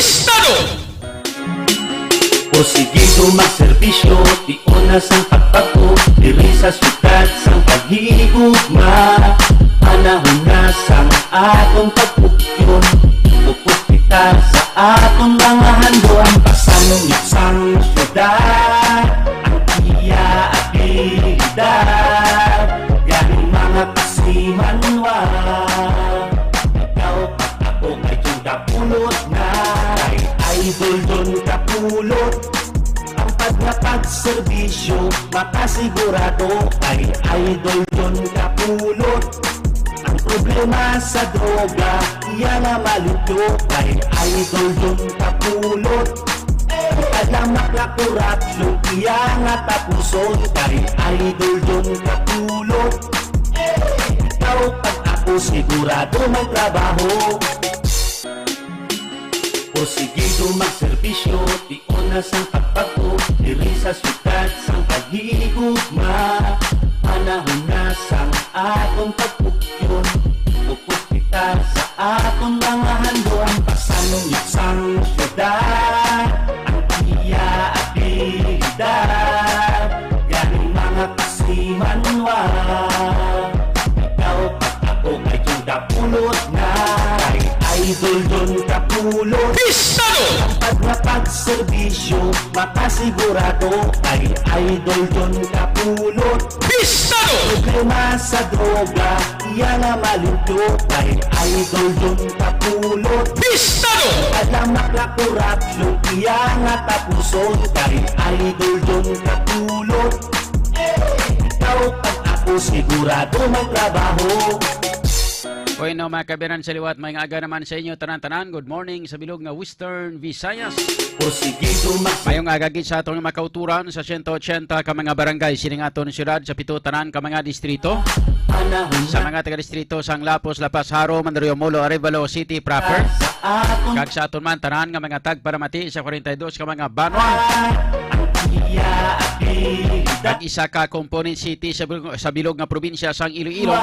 Pistado! Porsigido magserbisyo, di onas ang pagbago, diri sa syudad sang paghigugma. Panahon na sang atong pagpugyon, upos kita sa atong mga handon. Pasanungit sang syudad, ang iya abilidad, yaning mga pasimanwa. Ikaw at ako ay yung kapulot na, ay idol doon kapulot. Ang pagservisyo, makasigurado, ay idol doon kapulot. Ang problema sa droga, iya na malutyo, ay idol doon kapulot. Alamak na korupsyon, iya nga tapuson, ay idol doon kapulot. Ikaw at ako sigurado may trabaho. Porsigido magserbisyo, di onas ang pagbago, diri sa syudad sang paghigugma. Panahon na sang atong pagpugyon, upos kita sa atong mga handon. Pasanungit sang syudad, ang iya abilidad, yaning mga pasimanwa. Ikaw at ako ay yung kapulot na, ay idol doon kapulot. Pistado! Ang pagservisyo, makasigurado, ay idol doon kapulot. Pistado! Problema sa droga, iya nga malutyo, ay idol doon kapulot. Pistado! Alamak na korupsyon, iya nga tapuson, ay idol doon kapulot. Ikaw at ako sigurado may trabaho. Bueno mga kabiran sa liwat, may aga naman sa inyo tanan-tanan. Good morning sa bilog nga Western Visayas. Porsigido Mayong agagid sa atong makauturan sa 180 ka mga barangay sining aton syudad sa pito tanan ka mga distrito. panahon Sa mga taga-distrito sang Lapos, Lapas, Haro, Mandaluyong, Molo, Arevalo City proper. sa atong Kag sa aton man tanan nga mga tagparamati sa 42 ka mga banwa. iya abilidad. Kag isa ka component city sa bilog nga probinsya sang Iloilo.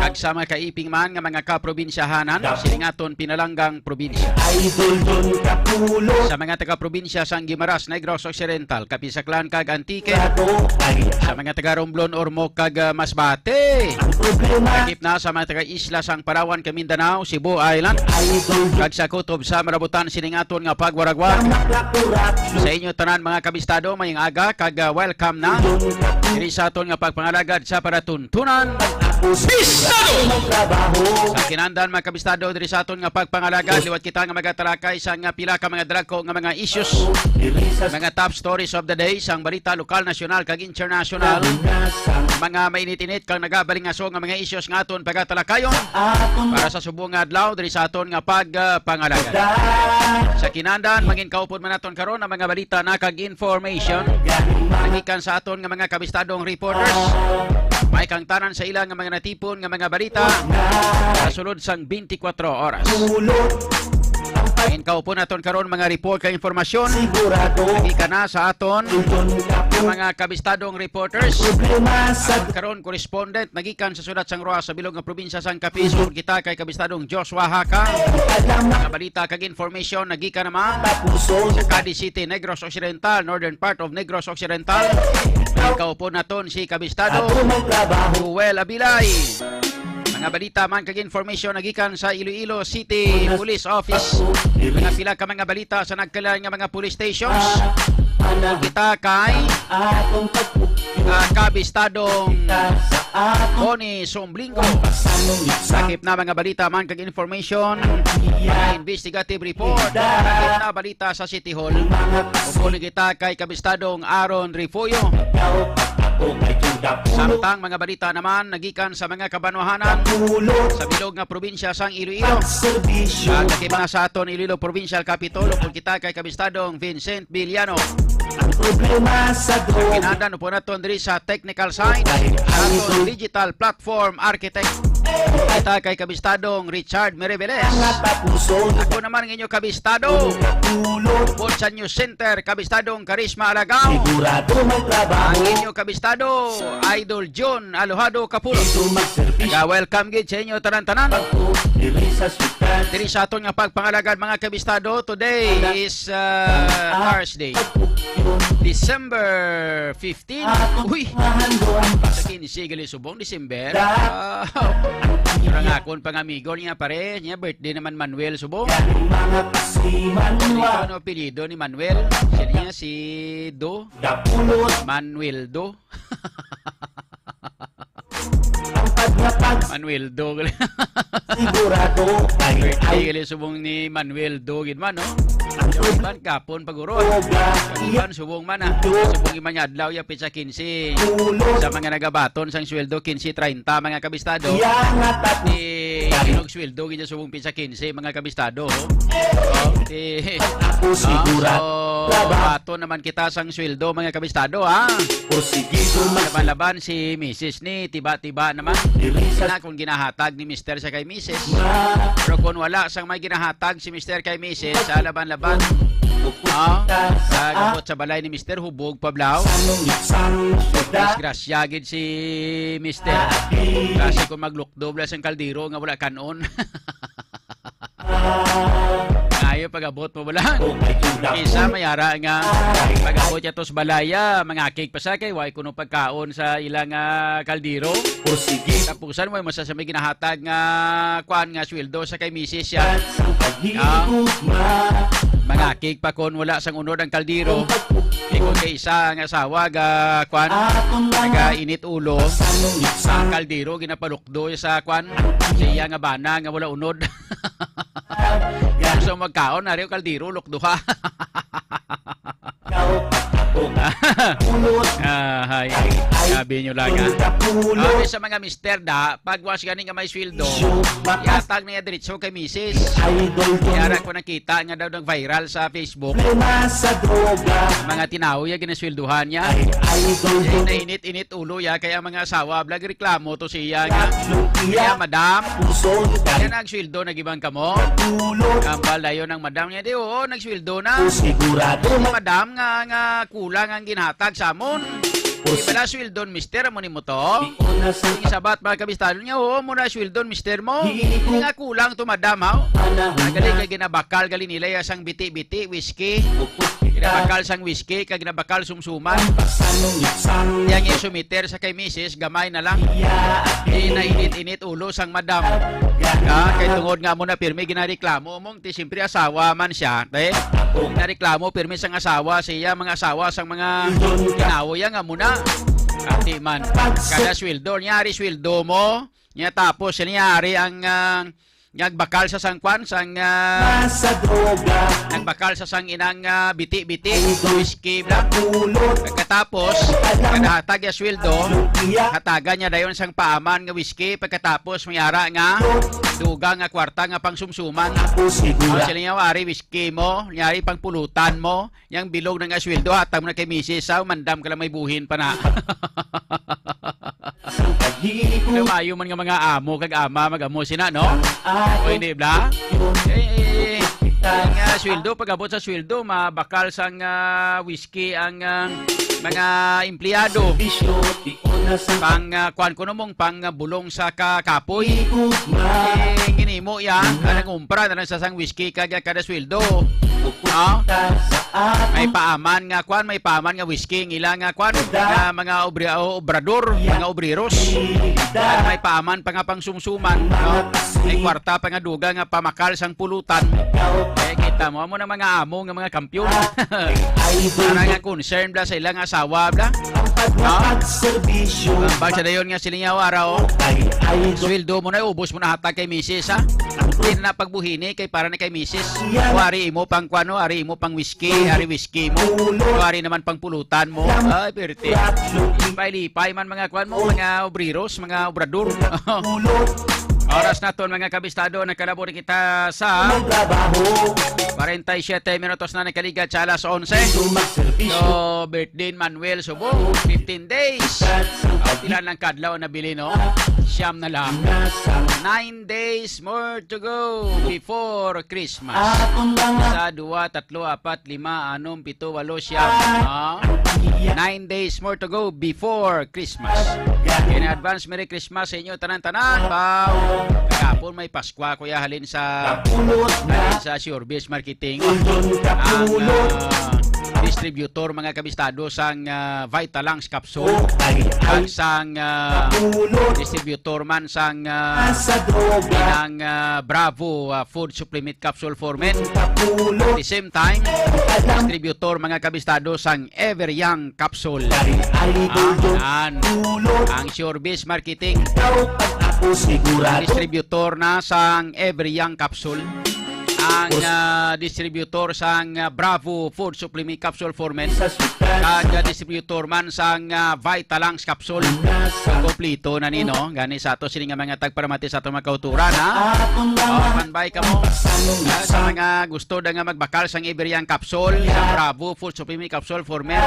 Kag sa mga kaiping man nga mga kaprobinsyahanan sining aton pinalanggang probinsya. Idol doon kapulot. Sa mga taga-probinsya sang Guimaras, Negros Occidental, Kapisaklan kag Antique. Grado ay Sa mga taga-Romblon, Ormoc kag Masbate. ang problema. Kagip na sa mga taga-isla sang Palawan, Mindanao, Cebu Island. Idol doon Kag sa kutob sa Marabutan sining aton nga pagwaragwag. maklakurapsyon. Sa inyo tanan mga kabistado, mayong aga kag welcome na. Doon kapulot. Diri sa aton nga pagpangalagad sa paratuntunan. Ako sigurado may trabaho. Sa kinandan mga kabistado diri sa aton nga pagpangalagad, liwat kita nga magatalakay sa nga pila ka mga dragko nga mga issues. Diri sa Mga top stories of the day sang balita lokal, nasyonal kag international. nasang Mga mainit-init kang nagabalingaso nga mga issues nga aton pagatalakayon atong para sa subong nga adlaw diri sa aton nga pagpangalagad. dad. Sa kinandan mangin kaupod man naton karon ang mga balita na kag information Galing mga nagikan sa aton nga mga kabistadong reporters. May kang tanan sa ilang nga mga natipon nga mga balita sa sulod sang 24 oras. tulot. Ang Mangin kaupod naton karon mga report kag informasyon pagsigurado. nagikan na sa aton Doon kapulot. mga kabistadong reporters. Problema sa Karon correspondent nagikan sa sulat sang Roa sa bilog nga probinsya sang Capiz. Kita kay kabistadong Joshua Haka. alamak Mga balita kag information nagikan naman tapuson. sa Cadiz City, Negros Occidental, northern part of Negros Occidental. Kaupo naton si kabistado Ako may trabaho. Ruel Abilay. Mga balita man kag information nagikan sa Iloilo City Police Office. Mga pila ka mga balita sa nagkalain nga mga police stations. Panahon Kita kay atong pagpupyo. kabistadong Sa atong Boni Somblingo. pasanungit sa Sakip na mga balita man kag information, mga investigative report, sakip na balita sa City Hall. mga Upuli kita kay kabistadong Aaron Rifuyo. pasikaw. Ako ay tudapulot. Samtang mga balita naman nagikan sa mga kabanwahanan Tulot. sa bilog nga probinsya sang Iloilo. Pagservisyo. Sakip na sa aton Iloilo Provincial Capitol. Upuli kita kay kabistadong Vincent Villano. Ang problema sa droga. Kinandan po naton diri sa technical side, sa aton digital platform architect. Kita kay kabistadong Richard Mereveles. Mga tapuson. Ako naman ng inyo kabistado. Tulot. Bukod sa News Center, kabistadong Karisma Alagao. Sigurado may trabaho. Ang inyo kabistado, Idol John Alojado Capulo. Ito magservisyo. Welcome gid sa inyo tanan-tanan. Ako, diri sa syudad Diri sa aton nga pagpangalagad mga kabistado, today is Thursday, December 15. Uy, sa 15 gali subong December. Surang akon pang amigo niya pare, niya birthday naman Manuel subong. mga kasiman Ano apelyido ni Manuel? Siya niya si Do, Dapulot Manuel Do. ang paglapag Manuel Do. sigurado ay Birthday gali subong ni Manuel Do gid man no. Yung iban kapon paguro. Oga Yung iban subong man subong iman niya adlaw ya pizza 15. tulot Sa mga nagabaton sang sweldo 15-30 mga kabistado. Iyangat at Di kinog sweldo gid subong pizza 15 mga kabistado. Di ako sigurado baton naman kita sang sweldo mga kabistado ha. Porsigido Laban-laban si Mrs. ni tiba-tiba naman. diri sa Na kung ginahatag ni Mr. sa kay Mrs. ma Pero kung wala sang may ginahatag si Mr. kay Mrs. sa laban-laban, pupunta sa sa gabot sa balay ni Mr. hubog pablaw. anong isang syudad Disgrasya gid si Mr. Kasi kung maglukdob lang sang kaldero nga wala kanon. Ngayon pag-abot mo wala. Isa mayara nga pag-abot niya tos balaya, mga cake pa sa kay way kuno pagkaon sa ilang kaldero. Porsigido Tapusan mo masasamay ginahatag nga kuan nga sweldo sa kay misis siya. sang paghigugma Mga cake pa kon wala sang unod ang kaldero. Ikaw kay isa nga asawa ga kuan atong naga mga init ulo. sanong Sa isang kaldero ginapalukdo sa kwan siya nga bana nga wala unod. Gusto magkaon na rin kaldero lukduha. ikaw ako pulot Hay. Sabi nyo lang pulot sa mga mister da pagwas gani nga may sweldo bakas yatag niya diretso kay misis. idol Kaya doon ko nakita nga daw nag-viral sa Facebook problema sa droga mga tinaw ya ginaswelduhan niya. idol Eh, doon nainit-init ulo ya kaya mga asawa vlog reklamo to siya nga. tatlong Kaya iyak madam, puso kaya kay nagsweldo nagibang kamo. pulot Kambal dayon ng madam niya, di oo, nagsweldo na. sigurado Madam nga kulang ang ginhatag sa amon. Di bala swildon mister mo ni mo to? una sa Yung sabat mga kabistado niya, oo mo na swildon mister mo. Hihigo. Nga kulang to madam ha. panahon Galing na kay ginabakal gali nila ya sang biti-biti whiskey. upos kita Ginabakal sang whiskey kag ginabakal sumsuman. sanong isang Yang yung sumiter sa kay misis gamay na lang. iyak Di na init-init ulo sang madam. Kay tungod nga mo na pirmi ginareklamo mong ti simpre asawa man siya. Nareklamo pirmi sang asawa siya mga asawa sang mga kinawoya nga muna. Ati man kada sweldo nyari sweldo mo nya tapos nyari ang nagbakal sa sangkwan sang sa droga nagbakal sa sang inang biti-biti whiskey bla. pulot Pagkatapos kadahatag ya sweldo iyak hataga niya dayon sang paaman nga whiskey pagkatapos mayara nga dugang nga kwarta nga pangsumsuman. ako sigurado Sila niya wari whiskey mo, nyari pang pulutan mo, yang bilog ng asweldo hatag mo na kay misis, mandam ka lang may buhin pa na. sang paghigugma Lumayo man nga mga amo kag ama magamo sina no? O atong hindi bla? Ang sweldo pag-abot sa sweldo mabakal sang whiskey ang mga empleyado. bisyo di una sa Pang kuan ko mong pang bulong sa kapoy. paghigugma Ginimo ya, kanang umpra na lang sa sang whiskey kag kada sweldo. pupunta sa May atong paaman nga kwan, may paaman nga whiskey, ng ilang nga kwan, nga mga obrador, mga obreros. At may paaman pa nga pang sumsuman, no? May kwarta pa nga duga nga pamakal sang pulutan. Eh kita mo na mga amo nga mga kampyon. idol Para nga concern bla sa ilang asawa bla. pagpapagserbisyo Bagsa dayon nga sila nga araw. kay idol Sweldo mo na ubos mo na hatag kay misis ha. Hindi na pagbuhini kay para na kay misis. Wari imo pang kwano, ari imo pang whiskey, ari whiskey mo. Wari naman pang pulutan mo. Ay, perte. Lipay-lipay man mga kwan mo, mga obriros, mga obrador. pulot Oras na to mga kabistado, nagkalabo rin kita sa trabaho pare 47 minutos na nakaliga sa alas 11. Magserbisyo So, birthday Manuel Subong, 15 days. Ilan lang kadlaw na bili, no? Siyam na lang. nasang 9 days more to go before Christmas. akong mga 1, 2, 3, 4, 5, 6, 7, 8, siyam. 9 days more to go before Christmas. In advance, Merry Christmas sa inyo, tanan-tanan. Pao. Kahapon may Pasko, kuya, halin sa Surebase Marketing. Doon Ang kapulot distributor, mga kabistado, sang Vitalangs Capsule. ay At sang pulot distributor man sang sa droga inang Bravo Food Supplement Capsule for Men. At kapulot the same time, alam distributor, mga kabistado, sang Ever Young Capsule. ay doon Yan. pulot Ang Surebase Marketing, daw pag ako sigurado distributor na sang Ever Young Capsule. Ang distributor sang Bravo Food Supplement Capsule for Men. sa sukat Ang distributor man sang Vitalangs Capsule. nasa Kompleto na nino. Gani sa ato sini nga mga tagparamati sa ato mga kauturan, ha? akong mga Panbay ka mo. sanong Sa mga gusto da nga magbakal sang Iberian Capsule, sang Bravo Full Supplement Capsule for Men,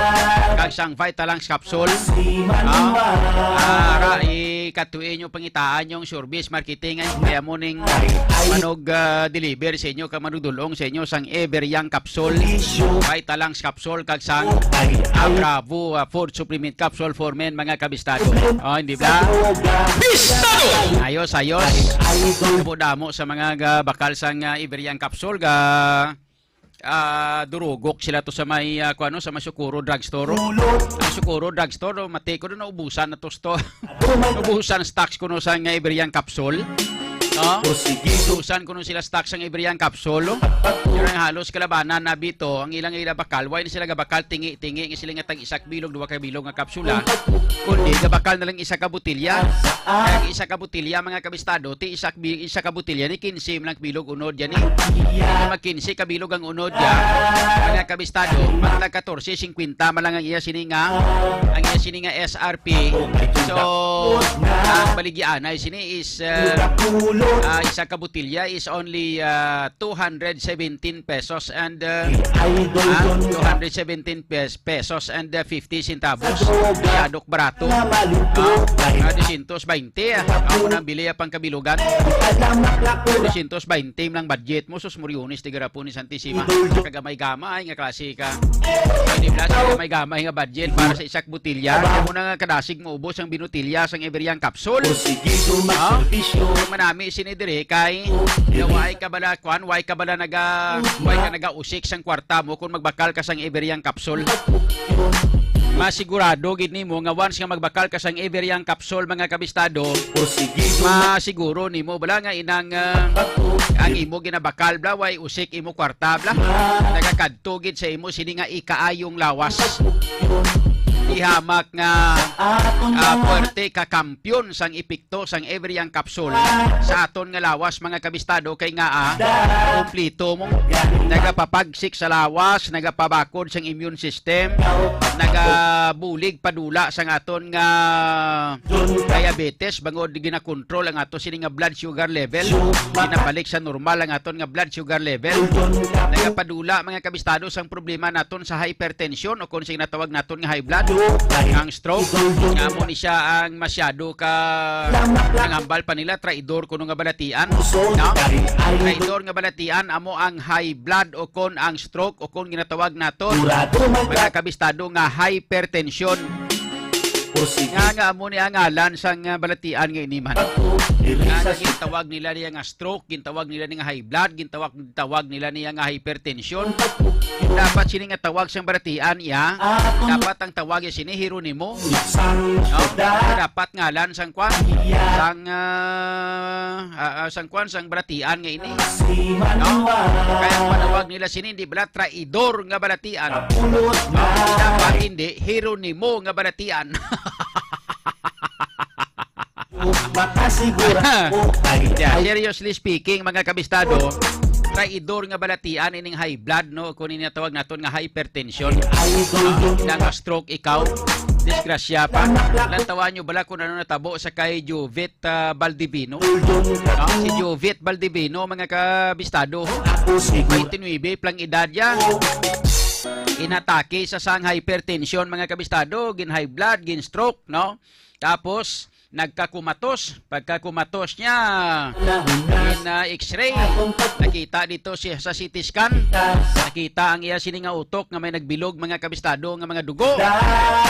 kag sang Vitalangs Capsule. si manual Ara ikatuin nyo pangitaan yung Surebase Marketing ay kaya mo ning manog deliver sa inyo ka manudulong sa inyo sang Iberian Capsule, isyo Vitalangs Capsule, kag sang ay Bravo Food Supplement Capsule for Men, mga kabistado. Hindi ba? droga Ayos. ay doon Damo sa mga bakal sang Iberian Capsule durugok sila to sa may sa Masukuro Drugstore. pulot Ang Sukuro Drugstore, mati ko na ubusan na to sto. dumay Ubusan stocks ko no sa Iberian Capsule. No? porsigido Ubusan ko no sila stocks sang Iberian Capsule. Pero ang halos kalabanan na bito, ang ilang bakal, why na sila gabakal tingi-tingi ng sila nga tag isak bilog, duwa ka bilog nga kapsula. Kundi gabakal na lang isa ka butilya. Kaya isa ka butilya, mga kabistado, ti isa ka butilya ni 15 lang bilog unod yan eh. Mag 15 kabilog ang unod yan. Mga kabistado, magtag 14.50 malang ang iya sininga. Ang iya sininga SRP. So, ang baligyan ay sini is pulot isa ka butilya is only 217 pesos and ay doon 217 pesos and 50 centavos. Masyadok barato. na maluto ay 220. Ako nang bili pang kabilugan. alam maklako 220 lang budget mo. Sus Moriones, tigara po ni Santissima. Kagamay-gamay nga klase ka. Hindi plus, kagamay-gamay nga budget para sa isak butilya. Kaya mo na nga kadasig mo ubos ang binutilya sang Iberian Capsule. porsigido magserbisyo Manami sinidire kay why ka bala naga usik sang kwarta mo kung magbakal ka sang Iberian Capsule. Masigurado gid nimo nga once nga magbakal ka sang Iberian Capsule, mga kabistado, porsigido masiguro nimo bala nga inang ang imo ginabakal bla way usik imo kwarta bla nagakadto gid sa imo sini nga ikaayong lawas. Ihamak nga akong puwerte ka kampiyon sang epekto sang Iberian Capsule sa aton nga lawas, mga kabistado, kay nga kompleto mo nagapapagsik sa lawas, nagapabakod sang immune system, nagabulig padula sang aton nga diabetes bangod ginakontrol ang ato sini nga blood sugar level, ginabalik sa normal ang aton nga blood sugar level, nagapadula, mga kabistado, sang problema naton sa hypertension o kung sing natawag naton nga high blood, ang stroke. Nga mo ni siya ang masyado ka nangambal pa nila traidor kuno nga balatian, no? Traidor nga balatian amo ang high blood o kon ang stroke o kon ginatawag naton mga kabistado nga hypertension. Nga amo ni ang ngalan sang balatian nga iniman. Nga gintawag nila niya nga stroke, gintawag nila niya nga high blood, gintawag nila niya nga hypertension. Dapat sini nga tawag sang balatian iya, dapat ang tawag ya sini Hieronimo. No? Dapat ngalan sang kwan sang balatian nga ini. No? Kaya ang panawag nila sini hindi bala traidor nga balatian. No? Dapat hindi Hieronimo nga balatian. makasigura ko ay Seriously speaking, mga kabistado, traidor nga balatian ining high blood no kun ini tawag naton nga hypertension. Nga stroke ikaw disgrasya pa. Lantawan nyo bala kung ano natabo sa kay Jovet Baldivino. Si Jovet Baldivino, mga kabistado, 29 plang edad yan. Inatake sa sang hypertension, mga kabistado, gin high blood, gin stroke, no? Tapos nagkakumatos. Pagkakumatos niya, x-ray, nakita dito siya sa CT scan, nakita ang iya sini nga utok nga may nagbilog, mga kabistado, nga mga dugo.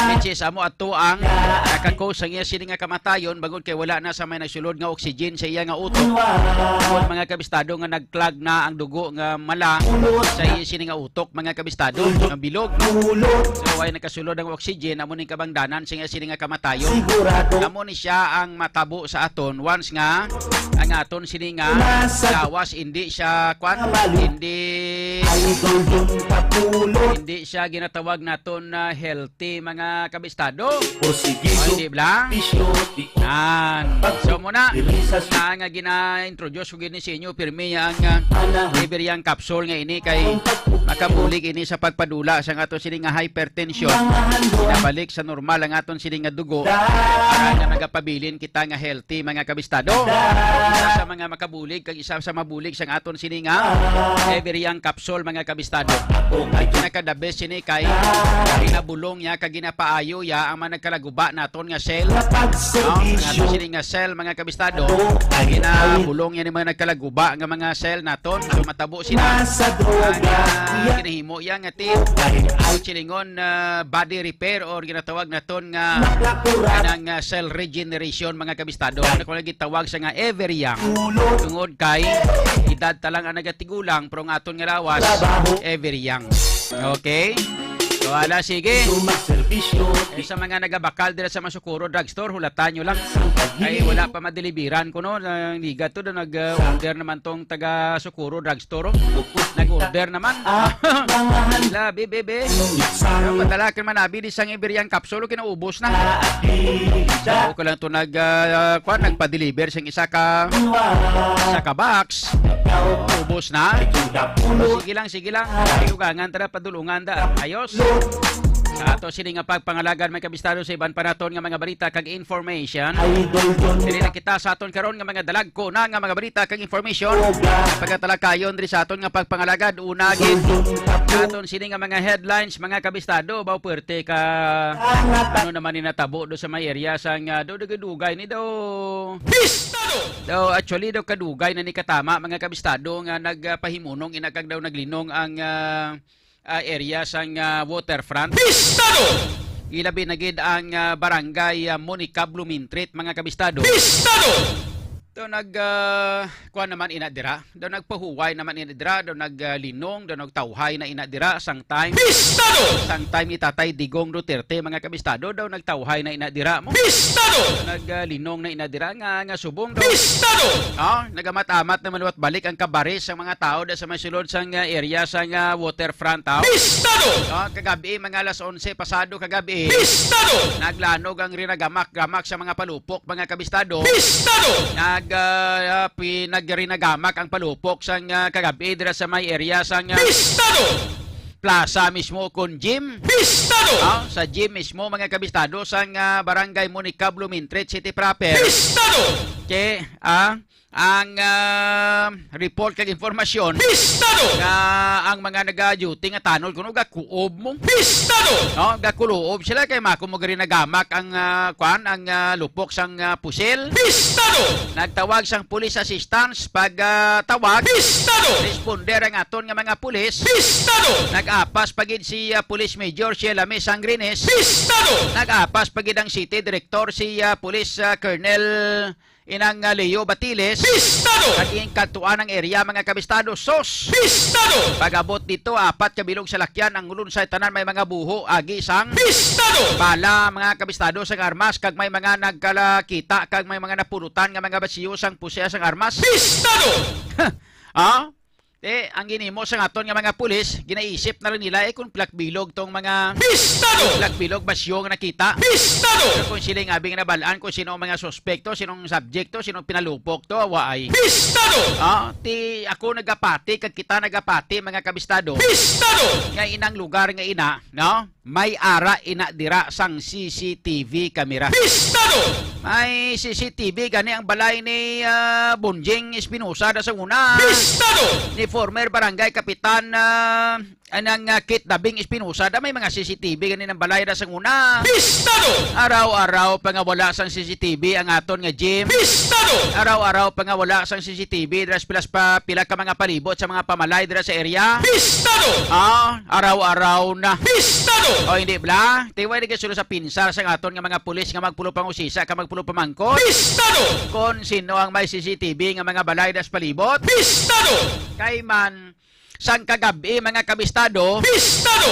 Which amo ato ang nakakos ang iya sini nga kamatayon bagod kay wala na sa may nagsulod nga oxygen sa iya nga utok. Bagod, mga kabistado, nga nagclog na ang dugo nga mala sa iya sini nga utok, mga kabistado, nga bilog. So ay nakasulod ang oxygen amo ning kabangdanan sa iya sini nga kamatayon. Amo ni siya ang matabo sa aton once nga ang aton sini nga gawas hindi siya hindi siya ginatawag naton na healthy, mga kabistado. Hindi blang so muna nga gina-introduce ko gini sa inyo pirmi ang Iberian capsule nga ini kay makabulig ini sa pagpadula sa aton sini nga hypertension, pinabalik sa normal ang aton sini nga dugo para nga nagapabilin kita nga healthy, mga kabistado. Isa sa mga makabulig kag isa sa mabulig sang aton sini nga Iberian capsule, mga kabistado. Ay kinaka-the best sini kay ginabulong ya kag ginapaayo ya ang mga nagkalaguba naton nga cell. Ang aton sini nga cell, mga kabistado, ginabulong yan mga nagkalaguba nga mga cell naton. So matabo sila. Ginahimo ya nga tip silingon body repair or ginatawag naton nga kanang cell regeneration, mga kabistado. Ano ko lagi tawag sa nga ever young. Tungod kay edad talang ang nagatigulang pero ang aton nga lawas ever young. Okay? So ala, sige. Sa mga nagabakal dira sa Masukuro drugstore, hulatan nyo lang. Ay wala pa madeliveran ko no. Liga to na nag-order naman tong taga Sukuro drugstore. Nag-order naman. Labi, bebe. Padala ka man abi di sang Iberian capsule kinaubos na. So ko lang to nagpa-deliver sang isa ka box. Ubos na. Sige lang. Iugangan tara padulungan da. Ayos. Sa ato sini nga pagpangalagan, may kabistado sa iban panaton nga mga balita kag information. Dili na kita sa aton karon nga mga dalagko na nga mga balita kag information. Pagkatalakayon diri sa aton nga pagpangalagad unagin aton sini nga mga headlines, mga kabistado, baw puwerte ka ano naman ni natabo do sa may area sang do dugay ni do. Daw actually daw kadugay na ni katama, mga kabistado, nga nagpahimunong inakag daw naglinong ang area sang waterfront. Pistado! Ilabi na gid ang barangay Monica Blumintrit, mga kabistado. Pistado! Daw kuan naman ina dira. Daw nagpahuway naman ina dira, daw naglinong, daw nagtawhay na ina dira sang time. Pistado! Sang time ni Tatay Digong Duterte, mga kabistado, daw nagtawhay na ina dira mo. Pistado! Naglinong na ina dira nga subong daw. Pistado! Nagamat-amat naman wat balik ang kabaris sa mga tao da sa masulod sang area sang waterfront tao. Pistado! Kagabi mga alas 11 pasado kagabi. Pistado! Naglanog ang rinagamak-gamak sa mga palupok, mga kabistado. Pistado! Pinagrinagamak ang palupok sang kagabi dira sa may area sang Pistado! Plaza mismo kun gym. Pistado! Sa gym mismo, mga kabistado, sang barangay Monica Blumintrit City proper. Pistado! Okay, ang report kag informasyon nga ang mga naga-duty nga tanol kuno gakuob mo. Pistado! Gakuloob sila kay mako mo gari nagamak ang ang lupok sang pusil. Pistado! Nagtawag sang police assistance pag tawag. Pistado! Responder ang aton nga mga pulis. Pistado! Nag-apas pagid si Police Major Sheila May Sangrines. Pistado! Nag-apas pagid ang City Director si Police Colonel inang Leo Batiles. Pistado! Naging kantuan ng area, mga kabistado. SOS! Pistado! Pagabot dito, 4 kabilog sa lakyan ang ulun sa tanan may mga buho, agi sang Pistado! Bala, mga kabistado sang armas, kag may mga nagkalakita, kag may mga napurutan nga mga basiyo sang pusya sang armas. Pistado! ang ginimo sa aton nga mga pulis, ginaisip na rin nila kung plakbilog tong mga plakbilog basyo nga nakita. Pero kung sila nga abing nabalaan kung sino ang mga suspekto, sinong subjekto, sinong pinalupok to, waay. Ti ako nagapati, kag kita nagapati mga kabistado. Nga inang lugar nga ina, no? May ara ina dira sang CCTV kamera. May CCTV gani ang balay ni Bunjing Espinosa da sa una. Ni former barangay kapitan anang Kit Dabing Espinosa da may mga CCTV gani ng balay da sa una. Araw-araw pangawala sang CCTV ang aton nga gym. Araw-araw pangawala sang CCTV dras pilas pa pila ka mga palibot sa mga pamalay dira sa area. Araw-araw na. O hindi bla? Tiway di kasulo sa pinsar sa aton nga mga pulis nga magpulo pang usisa ka magpulo pamangkot. Kung sino ang may CCTV nga mga balay das palibot. Kay man sang kagabi mga kabistado,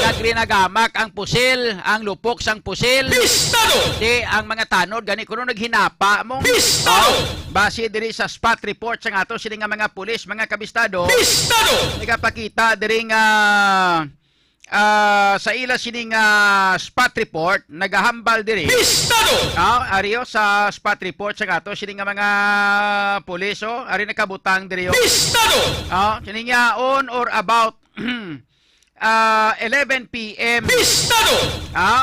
nagrinagamak ang pusil, ang lupok sang pusil. Di ang mga tanod gani kuno naghinapa mo. Base diri sa spot report sang ato sila nga mga pulis mga kabistado. Nagapakita diri nga sa ila sining spot report nagahambal diri. Ariyo sa spot report sa ato sining nga mga pulis ari nakabutang diri. Sining nga on or about 11 PM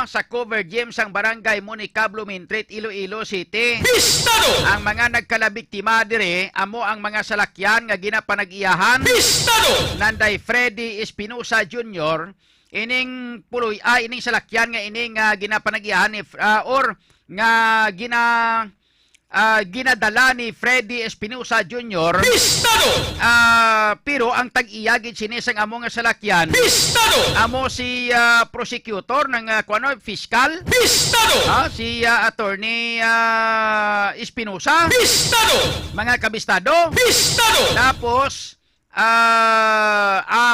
sa cover gym sang barangay Monicablo Mintret, Iloilo City. Ang mga nagkalabiktima dire amo ang mga salakyan nga ginapanag-iyahan Nanday Freddy Espinosa Jr. ining puloy ining salakyan nga ining ginapanag-iyahan ni or nga ginadala ni Freddy Espinosa Jr. Pero ang tag-iyagid sinisang amo nga salakyan amo si prosecutor ng fiscal si attorney Espinosa mga kabistado. Tapos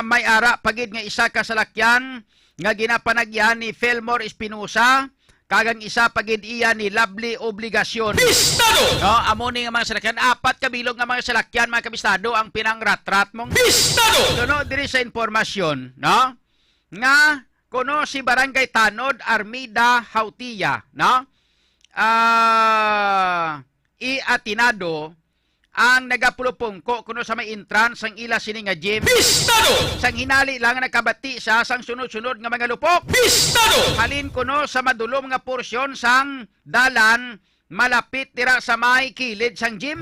may ara pagid nga isa ka salakyan nga ginapanagyan ni Felmore Espinosa kagang isa pagid iya ni Lovely Obligasyon. Amo ni nga mga salakyan, apat kabilog nga mga salakyan mga kabistado ang pinangratrat mong sunod diri sa informasyon, no? Nga kuno si Barangay Tanod Armida Hautiya, no? Atinado ang nagapulupungko kuno sa may entrance sang ila sini nga gym. Sang hinali lang nakabati sa sang sunod-sunod nga mga lupok. Halin kuno sa madulom nga porsyon sang dalan malapit tira sa may kilid sang gym.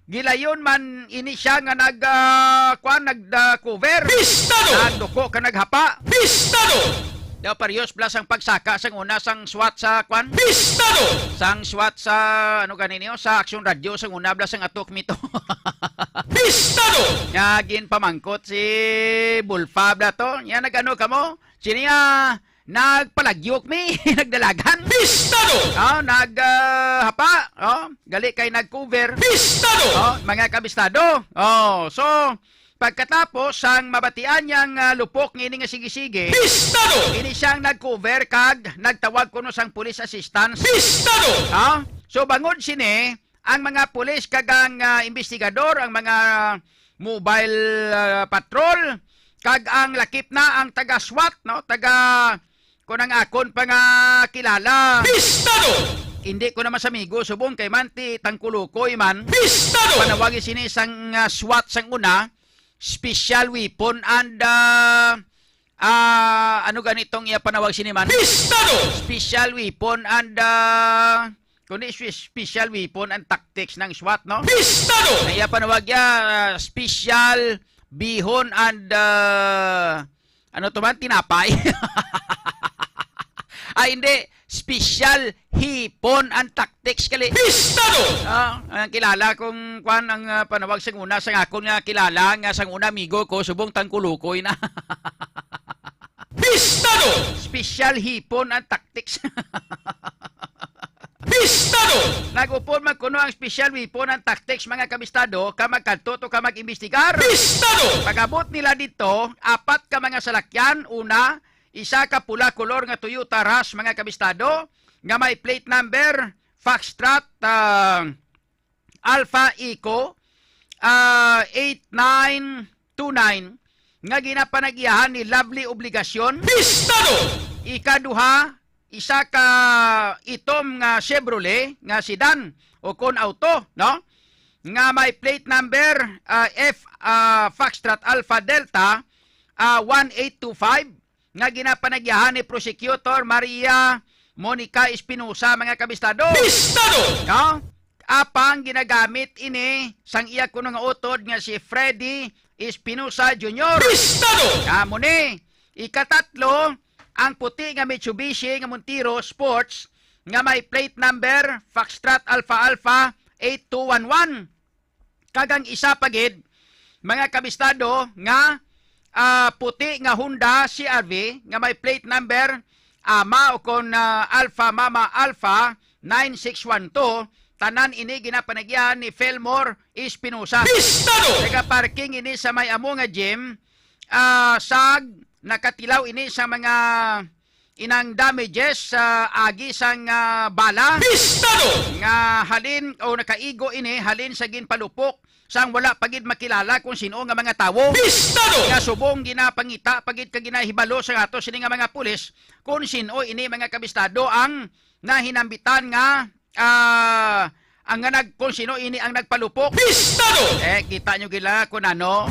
Gilayon man ini siya nga nag-cover. Nagduko ka naghapa. Daw parehas plus ang pagsaka sang una sang SWAT sa kwan. Sang SWAT sa ano ganiniyo sa Action Radio sang una plus ang atok mito. Nya gin pamangkot si Bulfab na to. Nya nagano kamo? Siniya nagpalagyok mi, nagdalagan. Naghapa. Gali kay nag-cover. Mga kabistado. So pagkatapos sang mabatian niyang lupok ngini nga sige-sige, ini siyang nag-cover kag nagtawag kuno sang police assistance. So bangod sini ang mga pulis kag ang investigador, ang mga mobile patrol kag ang lakip na ang taga SWAT, no, taga kunang akon pa nga kilala. Hindi ko naman sa amigo subong kay manti tangkulukoy man. Panawagi sini sang SWAT sang una, special weapon and ano ganitong iya panawag siniman? Special weapon and kundi special weapon and tactics ng SWAT, no? Iya panawag ya special bihon and ano to man tinapay? Hindi, special hipon and tactics kali. Ang kilala kong kwan ang panawag sang una sang akon nga kilala nga sang una amigo ko subong tangkulukoy na. Special hipon and tactics. Nag-upon man kuno ang special weapon and tactics mga kabistado ka magkanto to ka mag-imbestigar. Pagabot nila dito, apat ka mga salakyan. Una, isa ka pula kolor nga Toyota Rush mga kabistado nga may plate number Foxtrot Alpha Eco 8929 nga ginapanagyahan ni Lovely Obligasyon. Ikaduha, isa ka itom nga Chevrolet nga sedan o kon auto, no? Nga may plate number Foxtrot Alpha Delta 1825 nga ginapanagyahan ni Prosecutor Maria Monica Espinosa, mga kabistado. No? Apang ginagamit ini sang iya kuno nga utod nga si Freddy Espinosa Jr. Kamo ni. Ikatatlo, ang puti nga Mitsubishi nga Montero Sports nga may plate number Foxtrot Alpha Alpha 8211. Kagang isa pagid, mga kabistado, nga puti nga Honda CR-V nga may plate number AMA o kon Alpha Mama Alpha 9612. Tanan ini ginapanagyan ni Felmore Espinosa. Nagka-parking ini sa may amo nga gym. Sag, nakatilaw ini sa mga inang damages sa agi sang bala. Nga halin o nakaigo ini, halin sa ginpalupok sang wala pagid makilala kung sino nga mga tawo. Nga subong ginapangita, pagid ka ginahibalo sa ato sini nga mga pulis kung sino ini, mga kabistado, ang nahinambitan nga ang kung sino ini ang nagpalupok. Kita nyo gila kung ano.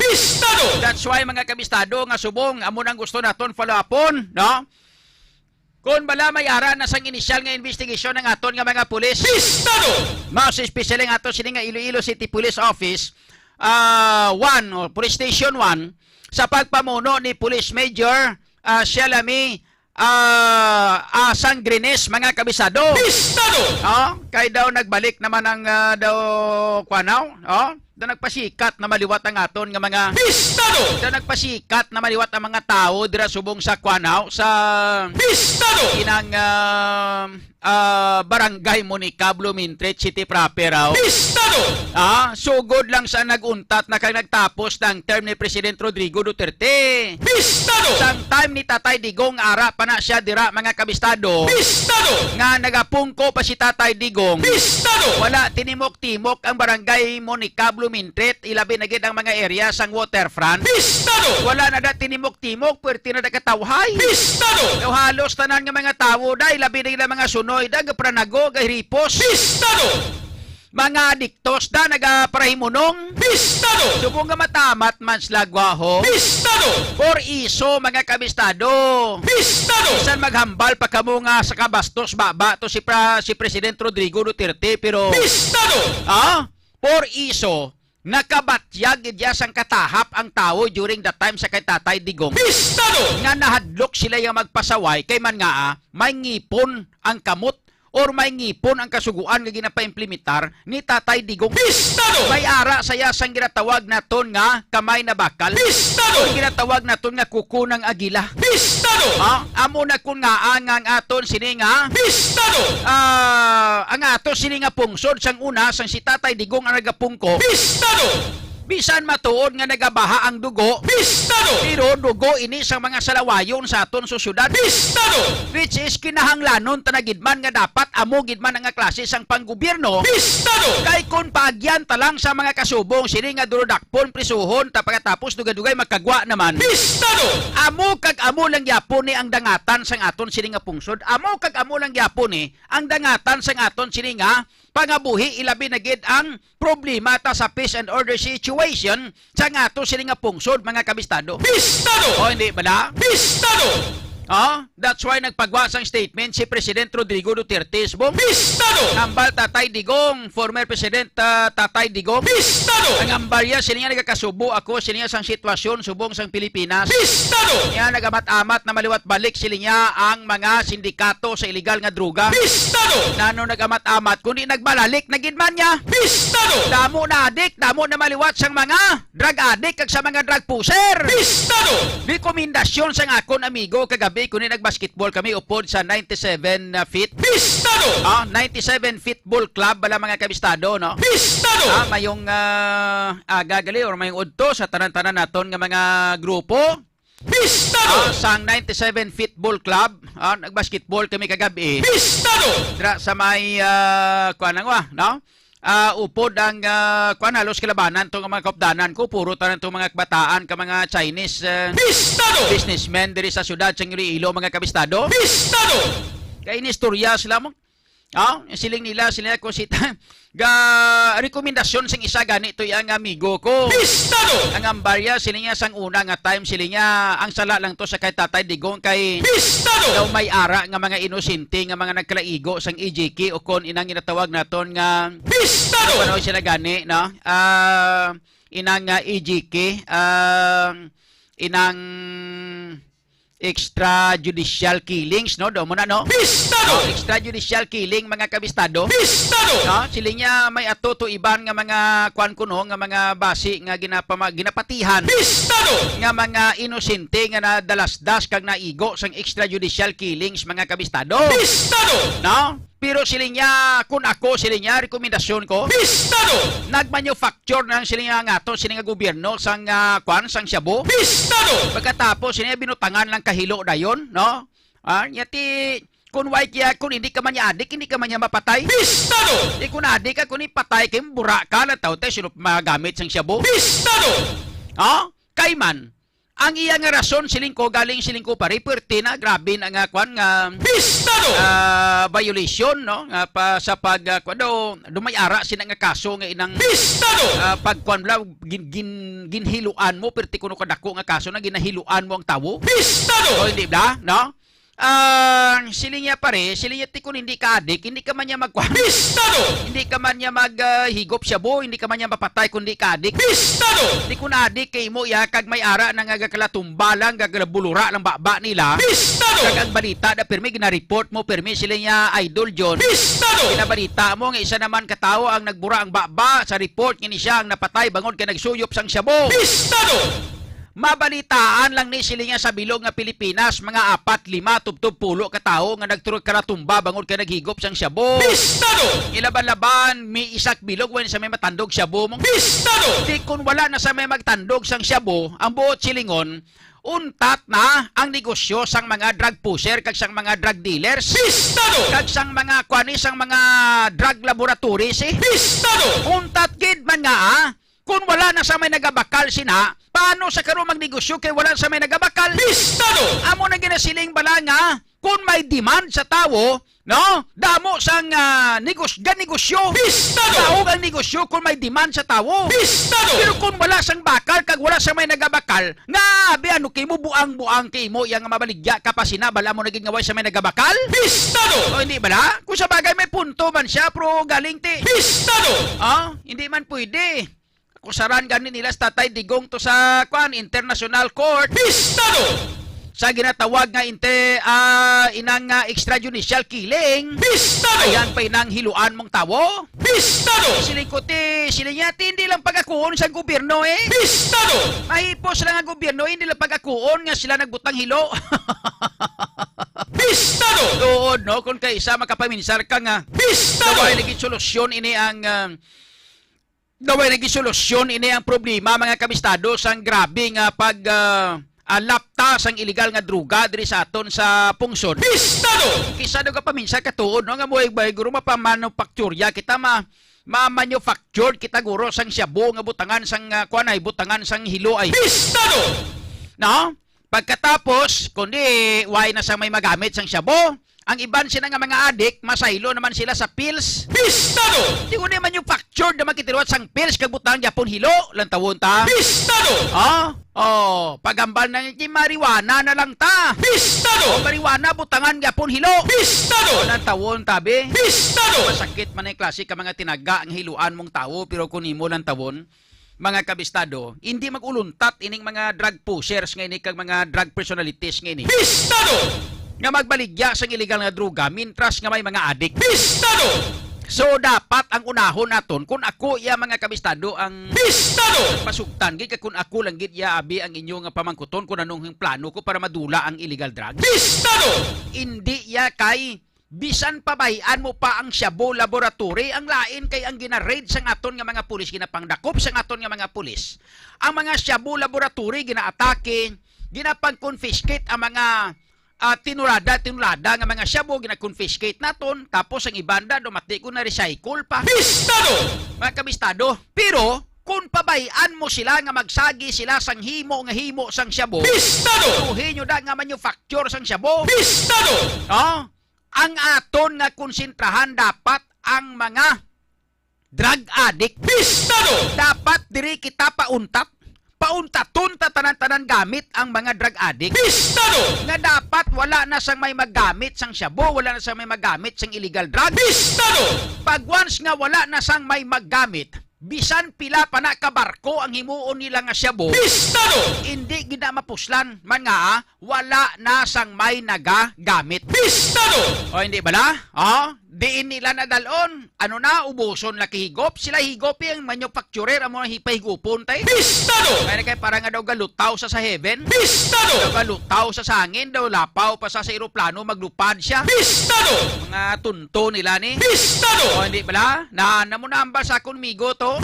That's why, mga kabistado, nga subong amo nang gusto naton follow upon, no? Kung bala may ara na sang initial nga investigation ng aton nga mga pulis. Mas special nga aton sini nga Iloilo City Police Office 1 o Police Station 1 sa pagpamuno ni Police Major Shelami Sangrines, mga kabisado. Kay daw nagbalik naman ang daw kwanaw, daw nagpasikat na maliwat ang aton nga mga daw nagpasikat na maliwat ang mga tao dira subong sa kwanaw sa inang Barangay Monica, Blumentritt City proper raw. Sugod lang sa naguntat na kag nagtapos ng term ni President Rodrigo Duterte. Sang time ni Tatay Digong ara pa na siya dira, mga kabistado. Nga nagapungko pa si Tatay Digong. Wala tinimok-timok ang Barangay Monica, Blumentritt, ilabi na gid ang mga area sang waterfront. Wala na da tinimok-timok, puwerte na da katawhay. Daw halos tanan nga mga tawo da, ilabi na gid ang mga sunoy da, gapranago, gahiripos. Mga adiktos da, nagaprahimunong. Subong nga matamat man slagwaho. Por iso, mga kabistado. Isan maghambal pa kamo nga sa kabastos baba to si President Rodrigo Duterte, pero por iso, nakabatyag idya sang katahap ang tao during that time sa kay Tatay Digong. Nga nahadlok sila yung magpasaway kay man nga may ngipon ang kamot or may ngipon ang kasuguan nga ginapaimplementar ni Tatay Digong. May ara saya sang ginatawag naton nga kamay na bakal. O ginatawag naton nga kuko ng agila. Amo na kun nga ang aton sini nga ang aton sini nga pungsod sang una sang si Tatay Digong ang nagapungko. Bisan matuod nga nagabaha ang dugo. Pero dugo ini sa mga salawayon sa aton susyudad. Which is kinahanglanon tanagidman nga dapat amo gidman nga klase sang panggobyerno. Kay kun paagyan talang sa mga kasubong sini nga durudakpon prisuhon ta pagkatapos dugay-dugay magkagwa naman. Amo kag amo lang gyapon ni ang dangatan sang aton sini nga pungsod. Amo kag amo lang gyapon ni ang dangatan sang aton sini nga pangabuhi, ilabi na gid ang problema ta sa peace and order situation sa ato sini nga pungsod, mga kabistado. O hindi bala? That's why nagpagwa sang statement si President Rodrigo Duterte subong ambal Tatay Digong, former President Tatay Digong. Ang ambarya sila nga nagakasubo ako sila sang sitwasyon subong sang Pilipinas. Nga nagamat-amat na maliwat balik sila nga ang mga sindikato sa illegal nga droga. Nano nagamat-amat kundi nagbalalik nagidman niya. Damo na adik, damo na maliwat sang mga drug addict kag sa mga drug pusher. Rekomendasyon sang akon amigo kagabi kunin nagbasketball kami upod sa 97 feet. 97 feet ball club bala, mga kabistado, no? Mayong gagali or mayong udto sa tanan-tanan naton nga mga grupo. Sang 97 feet ball club, nagbasketball kami kagabi. Dra sa may kuanang no? upod ang kuan halos kalabanan tong mga kaupdanan ko puro tanan tong mga kabataan ka mga Chinese businessmen diri sa syudad sa Iloilo mga kabistado. Kay inistorya sila mo. Siling nila kung ga rekomendasyon sing isa ganito yang amigo ko. Ang ambarya siling niya sang una nga time siling niya ang sala lang to sa kay Tatay Digong kay daw may ara nga mga inosente nga mga nagkalaigo sang EJK o kon inang ginatawag naton nga ano sila gani no inang EJK inang extrajudicial killings no do mo na no extrajudicial killing mga kabistado no sila niya may ato to iban nga mga kwan kuno nga mga basi nga ginapatihan nga mga inosente nga nadalasdas kag naigo sang extrajudicial killings mga kabistado no pero sila niya kung ako sila niya rekomendasyon ko nagmanufacture ng sila niya nga to sila nga gobyerno sang kwan sang Shabu pagkatapos sila niya binutangan lang kahilo dayon no yati kung white ya kung hindi ka man niya adik hindi ka man niya mapatay kung adik ka kung ipatay kay bura ka na tao tayo sino magamit sang Shabu kay man ang iya nga rason siling ko galing siling ko pare perti na grabe na nga kwan nga violation no nga pa sa pag kuno dumayara sina nga kaso nga inang pagkwan bla ginhiluan mo perti kuno kadako nga kaso na ginahiluan mo ang tawo o hindi ba no siling niya pare siling niya tikon hindi ka adik hindi ka man niya magkwan hindi ka man niya maghigop Shabu hindi ka man niya mapatay kundi ka adik hindi ko na adik kay mo ya kag may ara nang gagakalatumba lang gagalabulura lang baba nila kag ang balita na pirmi gina-report mo pirmi sila niya idol John ginabalita mo nga isa naman katawo ang nagbura ang baba sa report nga ni siya ang napatay bangod kay nagsuyop sang Shabu mabalitaan lang ni silinga sa bilog nga Pilipinas mga 4-5 tubtob pulo katao nga nagturog karatumba bangod kay naghigop sang Shabu ilaban-laban may isak bilog when sa may matandog Shabu mong di kun wala na sa may magtandog sang Shabu ang buot silingon untat na ang negosyo sang mga drug pusher kag sang mga drug dealers kag sang mga kwani sang mga drug laboratories untat gid man nga kung wala na sa may nagabakal sina, paano sa karon magnegosyo kay wala sa may nagabakal? Amo na ginasiling bala nga, kung may demand sa tawo, no? Damo sang negosyo. Daog ang negosyo kung may demand sa tawo. Pero kung wala sang bakal, kag wala sa may nagabakal, nga, ano kay mo buang-buang kay mo, yang mabaligya kapasina, bala mo naging ngaway sa may nagabakal? O hindi bala? Kung sa bagay may punto man siya, pero galing ti. Hindi man pwede. Kusaran ganin nila sa Tatay Digong to sa International Court sa ginatawag nga inang extrajudicial killing ayan pa inang hiluan mong tawo siling kuti siling niya hindi lang pagakuon sa gobyerno mahipos lang ang gobyerno hindi lang pagakuon nga sila nagbutang hilo doon no kung kaysa makapaminsar ka nga daway naging solusyon ini ang daway naging solusyon ini ang problema mga kabistado sang grabe nga pag lapta sang illegal nga druga diri sa aton sa pungsod. Kisa daw ka paminsan katuod no nga moy bay guro mapamanufacture kita ma-manufacture kita guro sang Shabu nga butangan sang kuanay butangan sang hilo ay. No? Pagkatapos kundi way na sa may magamit sang Shabu ang iban sila nga mga adik, masaylo naman sila sa pills. Di ko naman yung factured na makitiruat sang pills, kagbutang Japon hilo, lang tawon ta. Pagambal na yung marijuana na lang ta. Marijuana, butangan Japon hilo. Lang tawon tabi. Masakit man yung klase ka mga tinaga ang hiluan mong tao, pero kung imo lang tawon, mga kabistado, hindi mag-uluntat ining mga drug pushers ngayon, kag mga drug personalities ngayon. Nga magbaligya sa illegal nga druga mintras nga may mga adik. So dapat ang unahon naton kung ako ya mga kabistado ang pasugtan gid kung ako lang gid ya abi ang inyo nga pamangkuton kung anong plano ko para madula ang illegal drugs. Hindi ya kay bisan pabayan mo pa ang Shabu Laboratory ang lain kay ang gina-raid sa aton nga mga pulis ginapangdakop sa aton nga mga pulis. Ang mga Shabu Laboratory ginaatake, ginapang-confiscate ang mga tinulada nga mga shabu gina-confiscate naton, tapos ang ibanda dumati ko na recycle pa. Mga kabistado. Pero kung pabayaan mo sila nga magsagi sila sang himo sang shabu, tuhin nyo da nga manufacture sang shabu. Ang aton nga konsentrahan dapat ang mga drug addict. Dapat diri kita pauntaton tanan-tanan gamit ang mga drug addict. Nga dapat wala na sang may maggamit sang shabu, wala na sang may maggamit sang illegal drug. Pag once nga wala na sang may maggamit, bisan pila pa na kabarko ang himuon nila nga shabu, hindi gina mapuslan man nga wala na sang may nagagamit. O hindi bala? Diin nila nadalon, ano na, ubuson laki higop. Sila higop yung manufacturer, ang mga hipahigupon tayo. Kaya kaya parang nga daw galutaw sa heaven. Daw galutaw sa sangin, daw lapaw pa sa aeroplano, maglupad siya. Mga tunto nila ni. O hindi bala? Mo na amba sa konmigo to.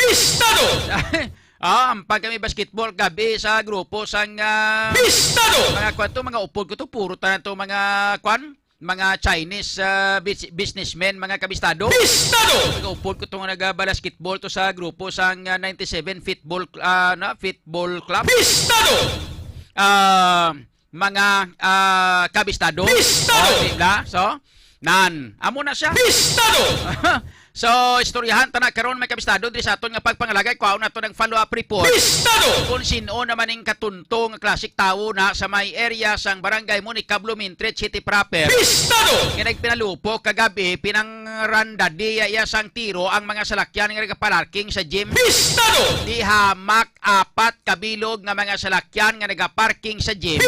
Pag kami basketball gabi sa grupo sang mga kwan to, mga upod ko to, puro tanan to mga kwan, mga Chinese businessmen, mga kabistado. Upod ko itong nag-basketball to sa grupo sang 97 Football Club. Mga kabistado. Diba? So, amo na siya. So, istoryahan tanan karon may kabistado diri sa aton nga pagpangalagay kuhaon nato ng follow-up report. Kung sino naman ning katuntong klasik tawo na sa may area sang barangay Monica Blumentritt City proper. Nga nagpinalupok kagabi pinangrandadi iya sang tiro ang mga salakyan nga nagaparking sa gym. Di hamak 4 kabilog nga mga salakyan nga nagaparking sa gym.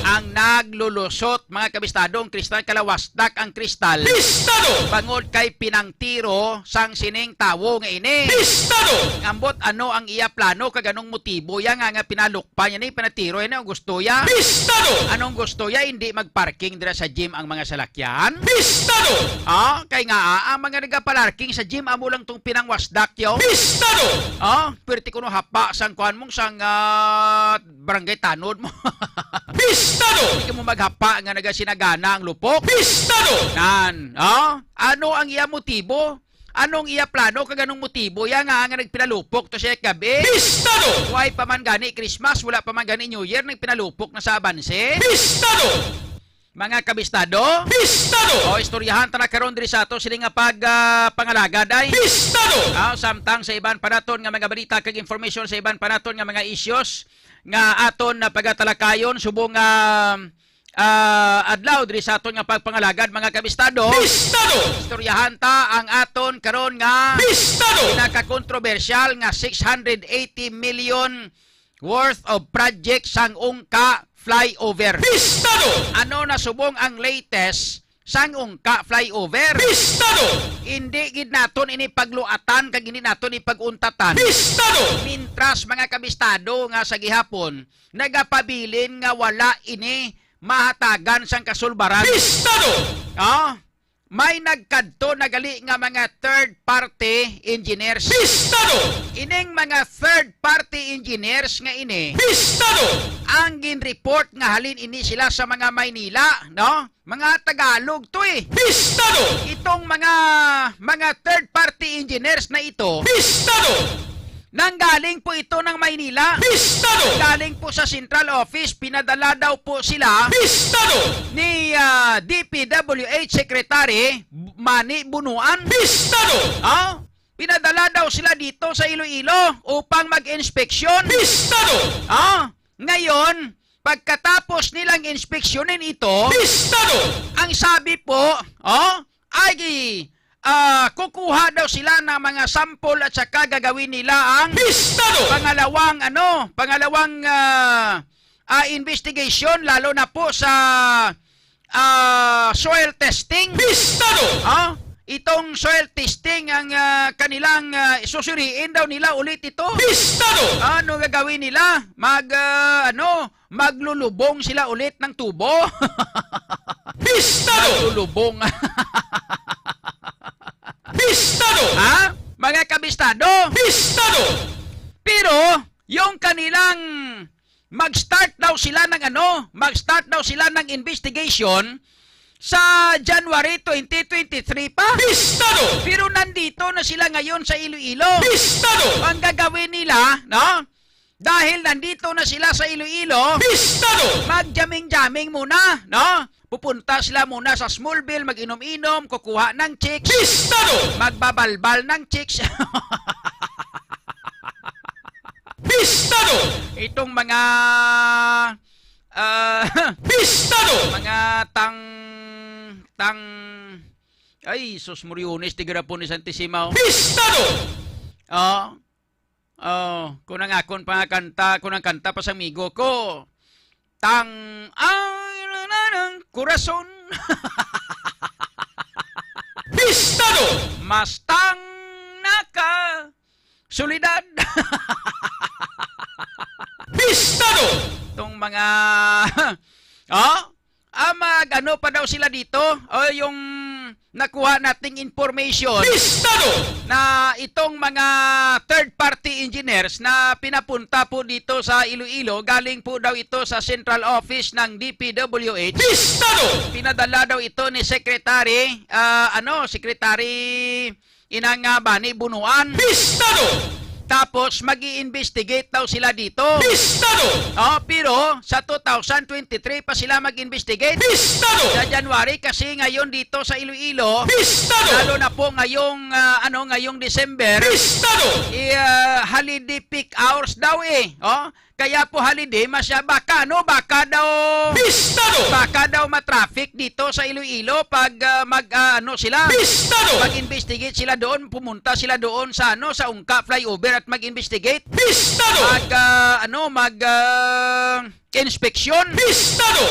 Ang naglulusot mga kabistadong kristal kalawasdak ang kristal. Bangod kay pinangtiro sang sining tawo nga ini. Ambot ano ang iya plano kaganong motibo ya nga pinalukpa niya ni pinatiro yan ang gusto ya. Anong gusto ya? Hindi magparking dira sa gym ang mga salakyan. Kay nga ang mga nagaparking sa gym amo lang tong pinangwasdak yo. Perti kuno hapa sang kuan mong sang barangay tanod mo. Hindi mo maghapa nga nagasinagana ang lupok. Ano ang iya motibo? Anong iya plano kaganong motibo? Ya nga nagpinalupok to siya gabi. Why pa man gani Christmas, wala pa man gani New Year, nagpinalupok na sa abanse. Mga kabistado. Istoryahan ta na karon diri sa ato sila nga pangalagad ay. Samtang sa iban panaton nga mga balita kag information sa iban panaton nga mga issues nga aton na pagatalakayon subong adlaw diri sa aton nga pagpangalagad mga kabistado. Istoryahan ta ang aton karon nga pinaka-kontrobersyal nga 680 million worth of project sang ungka flyover. Ano na subong ang latest sang ungka flyover? Hindi gid naton ini pagluatan kag hindi naton ipaguntatan. Mintras mga kabistado nga sa gihapon nagapabilin nga wala ini mahatagan sang kasulbaran. May nagkadto nagali nga mga third party engineers. Ining mga third party engineers nga ini ang gin-report nga halin ini sila sa mga Maynila, no? Mga Tagalog to eh. Itong mga third party engineers na ito nanggaling po ito ng Maynila. Galing po sa central office, pinadala daw po sila ni DPWH Secretary Manny Bunuan. Pinadala daw sila dito sa Iloilo upang mag-inspeksyon. Ngayon, pagkatapos nilang inspeksyonin ito, ang sabi po, ay kukuha daw sila ng mga sample at saka gagawin nila ang pangalawang investigation lalo na po sa soil testing. Itong soil testing ang kanilang susuriin daw nila ulit ito. Ano gagawin nila? Maglulubong sila ulit ng tubo. Maglulubong. Mga kabistado. Pero yung kanilang mag-start daw sila ng investigation sa January 2023 pa. Pistado! Pero nandito na sila ngayon sa Iloilo. Pistado! Ang gagawin nila, no? Dahil nandito na sila sa Iloilo, Pistado! magjaming-jaming muna, no? Pupunta sila muna sa Smallville, mag-inom-inom, kukuha ng chicks, Pistado! magbabalbal ng chicks. Pistado! Itong mga Pistado! mga ay, sus Moriones, tigira po ni Santissimo. Pistado! Kunang akon kanta pa sa amigo ko. Ay, nananang, kurason. Pistado! Mastang naka, solidad. Pistado! Itong mga, ano pa daw sila dito? Yung nakuha nating information Pistado! na itong mga third-party engineers na pinapunta po dito sa Iloilo, galing po daw ito sa central office ng DPWH. Pistado! Pinadala daw ito ni Secretary, Secretary Inang Bani Bunuan. Pistado! Tapos mag-i-investigate daw sila dito. Pistado! Pero sa 2023 pa sila mag-investigate. Pistado! Sa January kasi ngayon dito sa Iloilo, Pistado! lalo na po ngayong December, Pistado! holiday peak hours daw eh. Kaya po holiday baka daw Pistado! matraffic dito sa Iloilo pag sila Pistado! mag-investigate sila doon, pumunta sila doon sa sa Ungka flyover at mag-investigate. Pistado! Inspeksyon. Pistado!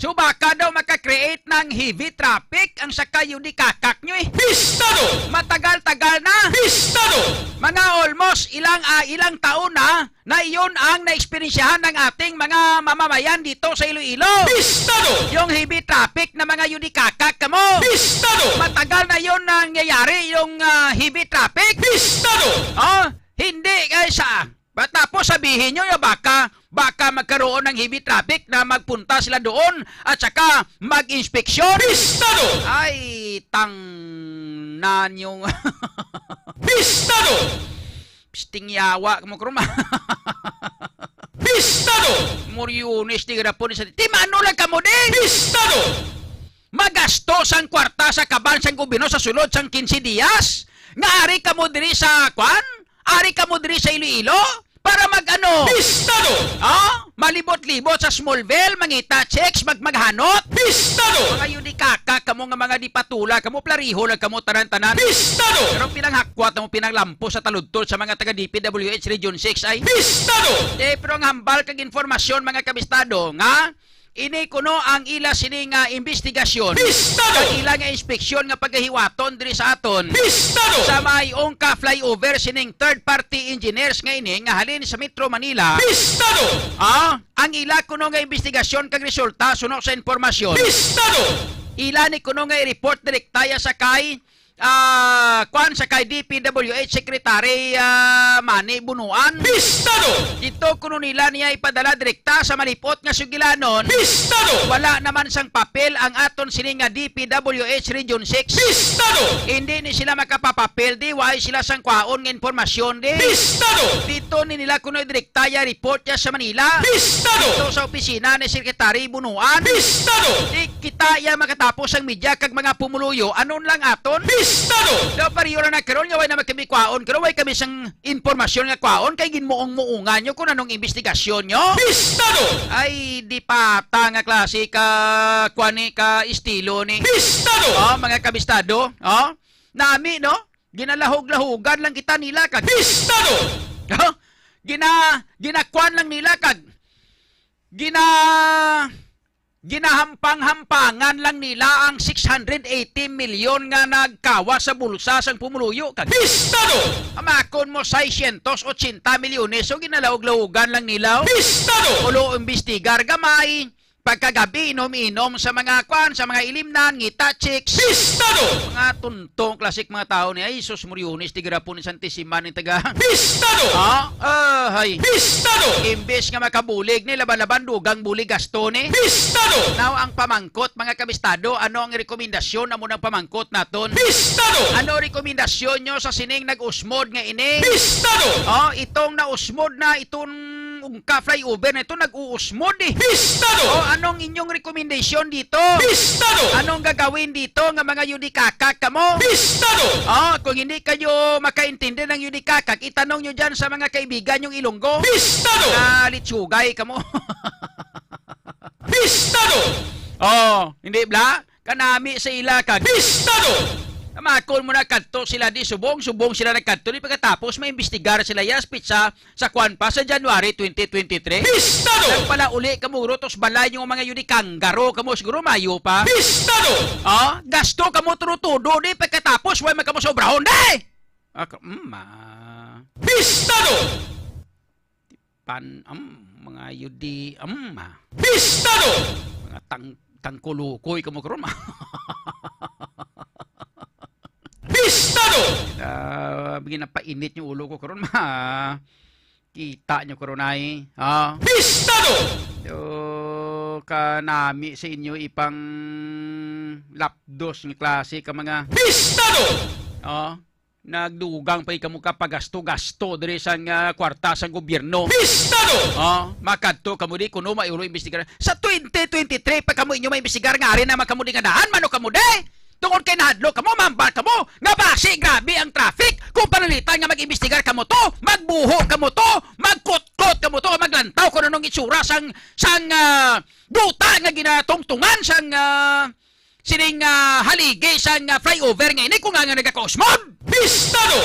So baka daw makakreate ng heavy traffic ang sakay yung di kakak nyo eh. Pistado! Matagal-tagal na. Pistado! Mga almost ilang taon na iyon ang naeksperiensyahan ng ating mga mamamayan dito sa Iloilo. Pistado! Yung heavy traffic na mga yun di kakak kamo. Pistado! Matagal na yun nangyayari yung heavy traffic. Pistado! Hindi tapos sabihin nyo baka magkaroon ng heavy traffic na magpunta sila doon at saka mag-inspeksyon. Pistado! Ay, tangnan yung Pistado! pisting yawa mo kruma. Pistado! Moriones di po ni sa timano lang kamo din. Pistado! Magastos ang kwarta sa kaban sang gobyerno sa sulod sang 15 dias. Nga ari kamo diri sa Ari kamo diri sa Iloilo para Pistado! malibot-libot sa Smallville, mangita checks, maghanot. Pistado! Mga yun di kakak, kamo nga mga di patula, kamo plariho lang kamo tanan-tanan. Pistado! Pero pinanghakwat mo pinanglampo sa taludtod sa mga taga DPWH Region 6 ay. Pistado! Pero ang hambal kag informasyon mga kabistado nga ini kuno ang ila sining investigasyon. Pistado! Kag ila nga inspeksyon nga pagahiwaton diri sa aton. Pistado! Sa may Ongka flyover sining third-party engineers nga ini nga halin sa Metro Manila. Pistado! Ang ila kuno nga investigasyon kag resulta suno sa informasyon. Pistado! Ila ni kuno nga i-report direktaya sa kay DPWH Secretary Manny Bunuan. Pistado! Dito kuno nila niya ipadala direkta sa malipot nga sugilanon. Pistado! Wala naman sang papel ang aton sini nga DPWH Region 6. Pistado! Hindi ni sila makapapapel di why sila sang kwaon nga informasyon di. Pistado! Dito ni nila kuno direktaya report ya sa Manila. Pistado! Dito sa opisina ni Secretary Bunuan. Pistado! Di kita ya makatapos ang media kag mga pumuluyo anon lang aton. Pistado! Daw pariyo na karon nga way na kami kwaon, karon way kami sang impormasyon nga kwaon kay ginmuong-muungan nyo kung anong investigasyon nyo. Pistado! Ay di pata nga klase ka kwani ka estilo ni. Pistado! Mga kabistado, nami no, ginalahog-lahogan lang kita nila kag Pistado! ginakwan lang nila kag ginahampang-hampangan lang nila ang 680 milyon nga nagkawa sa bulsa sang pumuluyo kag Pistado! amakon mo 680 milyones so ginalawag-lawagan lang nila. Pistado! Ulo imbestigar gamay pagkagabi inom-inom sa mga kwan, sa mga ilimnan, ngita, chicks. Pistado! Mga tuntong klasik mga tao ni ay sus Muriones tigira po ni Santisiman ng taga. Pistado! Hay. Pistado! Imbes nga makabulig ni laban-laban dugang bulig gasto ni. Pistado! Now ang pamangkot mga kabistado, ano ang rekomendasyon amo ng pamangkot naton? Pistado! Ano rekomendasyon nyo sa sining nag-usmod nga ini? Pistado! Itong na-usmod na itong ungka flyover na ito nag-uusmod eh. Pistado! Anong inyong recommendation dito? Pistado! Anong gagawin dito nga mga yudikakak kamo? Pistado! Kung hindi kayo makaintindi ng yudikakak, itanong nyo dyan sa mga kaibigan yung Ilonggo. Pistado! Na litsugay kamo. Pistado! Hindi bla? Kanami sa ila kag. Pistado! Makon mo na kadto sila di subong sila nagkadto ni pagkatapos may imbestigar sila yas pizza sa kwan pa sa January 2023. Pistado! Nang pala uli kamo tos balay yung mga yun kanggaro kamo siguro mayo pa. Pistado! Gasto kamo turutudo di pagkatapos way magkamo sobrahon di. Pistado! Mga yudi Pistado! mga tangkulukoy kamo karon Pistado! Bigyan na painit yung ulo ko karon kita nyo karon ay. Pistado! Kanami sa inyo ipang lapdos ng klase ka mga. Pistado! Nagdugang pa ikaw ka pagasto-gasto diri sa kwarta sa gobyerno. Pistado! Makadto kamo di kuno maiulo imbestigar. Sa 2023 pa kamo inyo maimbestigar nga ari na makamo di nga daan mano kamo di. Tungod kay nahadlo kamo, mambal kamo, nga basi grabe ang traffic. Kung panalitan nga mag-imbestigar kamo to, magbuho kamo to, magkutkot kamo to, maglantaw kung anong itsura sang duta nga ginatungtungan sang sining haligay sang flyover nga ini kung nga nagaka-usmod. Pistado!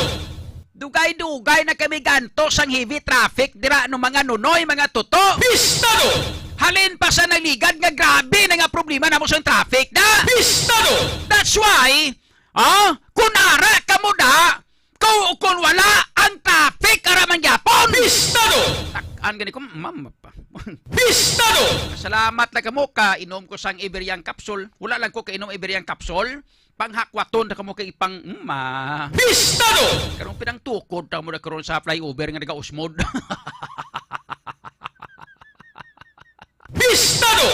Dugay-dugay na kami ganto sang heavy traffic dira no mga nunoy, mga tuto. Pistado! Halin pa sa naligad nga grabe na nga problema na mo sa traffic na. Pistado! That's why, kung ara ka mo da, kung wala ang traffic araman yapon. Pistado! Takan gani ko, mama pa. Pistado! Salamat na kamo ka inom ko sang Iberian capsule. Wala lang ko ka inom Iberian capsule. Panghakwaton na kamo kay ipang Pistado! karong pinang tukod ta mo na karon sa flyover nga naga-usmod. Pistado!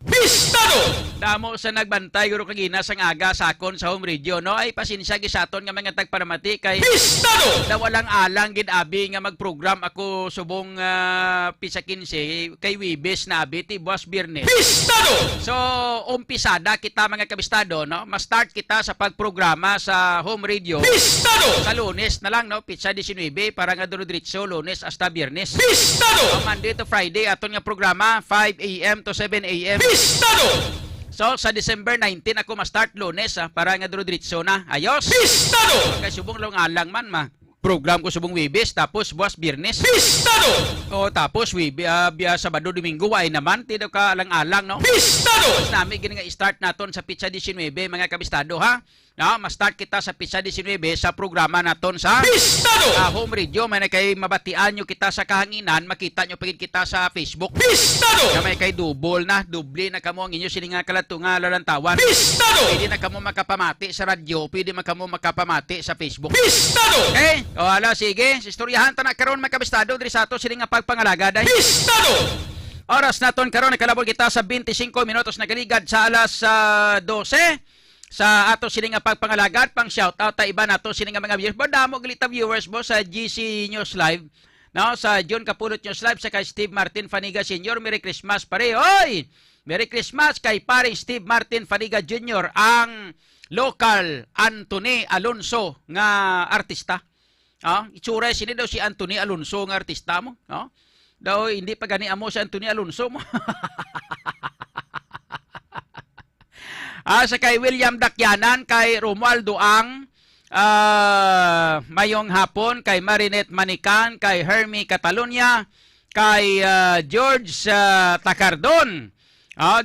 Pistado! Damo sa nagbantay guro kagina sang aga sakon sa home radio no ay pasensya gisaton nga mga tagparamati kay Pistado! na walang alang gid abi nga magprogram ako subong pisa 15 kay Wibes na abi ti Boss Biernes. Pistado! So umpisada kita mga kabistado no, ma-start kita sa pagprograma sa home radio Pistado! sa Lunes na lang no, pizza 19 para nga diretso Lunes hasta Biyernes. Pistado! Monday to Friday aton nga programa 5 AM to 7 AM. Pistado! So sa December 19 ako ma-start Lunes para nga diretso na. Ayos. Pistado! Kay subong lang alang man program ko subong Webes tapos buwas Biyernes. Pistado! Tapos biya Sabado Domingo ay naman tidaw ka alang-alang no. Pistado! Tapos namin gini nga start naton sa Pizza 19 mga kabistado ha. No, ma-start kita sa Pizza 19 sa programa naton sa Pistado! home radio. May na kay mabatian nyo kita sa kahanginan, makita nyo pagid kita sa Facebook. Pistado! May kay doble na kamo ang inyo sininga kalato nga lalantawan. Pistado! Pwede na kamo makapamati sa radyo, pwede na kamo makapamati sa Facebook. Pistado! Okay? Sige. Istoryahan ta na karon mga kabistado diri sa ato sininga pagpangalaga day. Pistado! Oras naton karon nakalabot kita sa 25 minutos nagaligad sa alas 12 sa ato sini nga pagpangalagad pang shoutout ta iba nato sini nga mga viewers damo galita viewers mo sa GC News Live no sa John Kapulot News Live sa kay Steve Martin Faniga Sr. Merry Christmas pare oy Merry Christmas kay pare Steve Martin Faniga Jr. ang local Anthony Alonso nga artista. Itsura sini daw si Anthony Alonso nga artista mo daw hindi pa gani amo si Anthony Alonso mo. Sa kay William Dakyanan, kay Romualdo Ang, mayong hapon, kay Marinette Manican, kay Hermie Catalonia, kay George Takardon.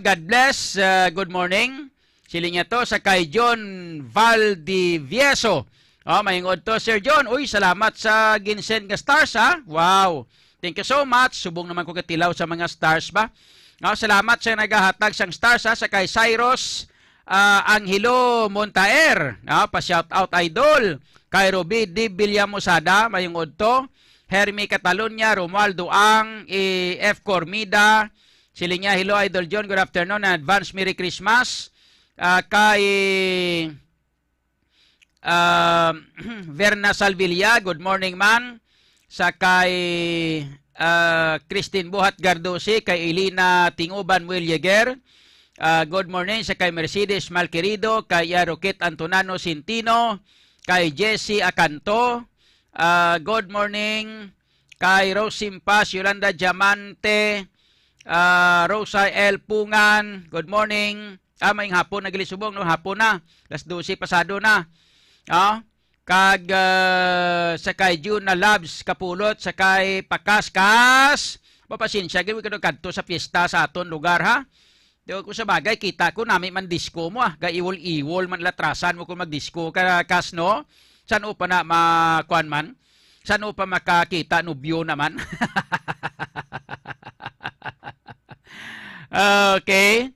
God bless, good morning. Siling niya to sa kay John Valdivieso. Mayingod to, Sir John. Uy, salamat sa ginsend nga stars ha. Wow. Thank you so much. Subong naman ko katilaw sa mga stars ba. Salamat sa nagahatag sang stars sa kay Cyrus Angelo Montaer. Pa-shout out idol. Kay Ruby D. Villamosada, mayong udto. Hermie Catalonia, Romualdo Ang, F. Cormida, Silinya, hello Idol John, good afternoon, advance Merry Christmas. Kay Verna Salvilla, good morning man. Sa kay Christine Buhat Gardosi, kay Elina Tinguban Williger, good morning. Sa kay Mercedes Malquerido, kay Roquette Antonano Sintino, kay Jessie Acanto, good morning. Kay Rose Simpas, Yolanda Diamante, Rosa L. Pungan, good morning. May hapon nagilisubong, no? Hapon na. Las 12 pasado na. Kag sa kay June na Labs Kapulot, sa kay Pakaskas. Papasinsya, gawin ko kadto sa piyesta sa aton lugar, ha? Diyo ko sa bagay, kita ko namin man disco mo, Ga-iwol-iwol man latrasan mo kung mag-disco ka, Kas, no? Saan pa na makuan man? Saan pa makakita nubyo naman? Okay.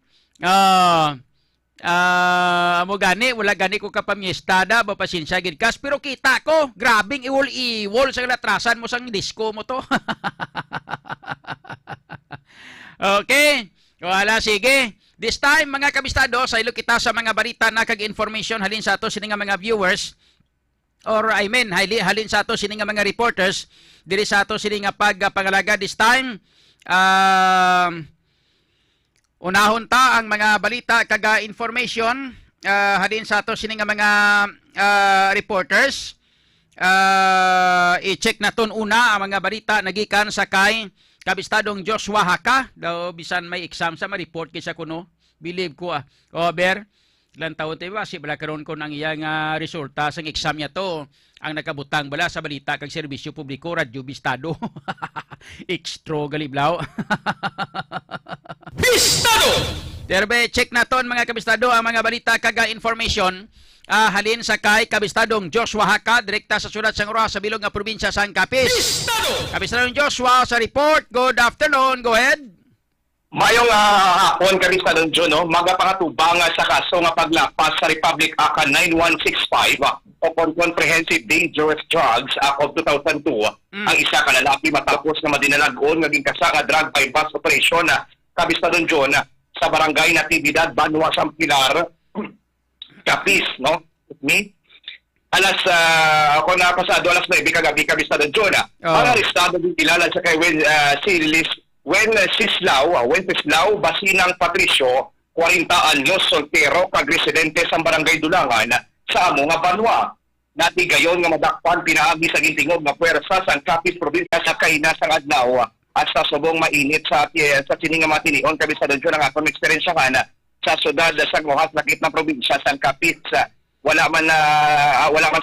Amo gani, wala gani ko kapamyestada, bapasinsya gid Kas, pero kita ko, grabing iwol-iwol sa latrasan mo sang disco mo to. Okay. Wala, sige. This time, mga kabistado, sa ilo kita sa mga balita na kag-information halin sa ato sini nga mga viewers, or I mean, halin sa ato sini nga mga reporters, diri sa ato sini nga pagpangalaga this time. Unahon ta ang mga balita kaga information halin sa ato sini nga mga reporters. I-check naton una ang mga balita nagikan sa kay kabistadong Joshua Haka. Daw bisan may exam sa ma-report kisa kuno. Believe ko Ber, ilang taon tayo ba? Si bala karon ko ng iyang resulta sa exam niya to. Ang nakabutang bala sa balita kag serbisyo publiko, Radyo Bistado. Extra galiblaw. Bistado! Derbe, check naton mga kabistado ang mga balita kag information. Halin sa kay kabistadong Joshua Haka, direkta sa sulat sang Roa sa bilog nga probinsya sa Capiz. Bistado! Kabistadong Joshua sa report. Good afternoon. Go ahead. Mayong hapon karista ng June, no? Magapangatubangan sa kaso nga paglapas sa Republic Act 9165 upon Comprehensive Dangerous Drugs Act of 2002. Ang isa ka lalaki matapos na madinalagon ngaging kasa nga drug by bus operation kabista ng June sa barangay Natividad, Banwa, Sampilar, Capiz, no? Me? Ako na pasado alas 9 kagabi kabista ng June. Ang arestado din kilala sa kay Wenceslao Basinang Patricio, 40 anyos, soltero, kag residente sa barangay Dulangan sa amo nga Banwa. Natigayon nga madakpan pinaagi sa gintingog nga puwersa sa Capiz probinsya sa kainas ang adlaw at sa subong mainit sa sining nga matinion kabisa dito ang akong eksperyensya kana sa syudad sa Guhat lakit na probinsya sa Capiz. Wala man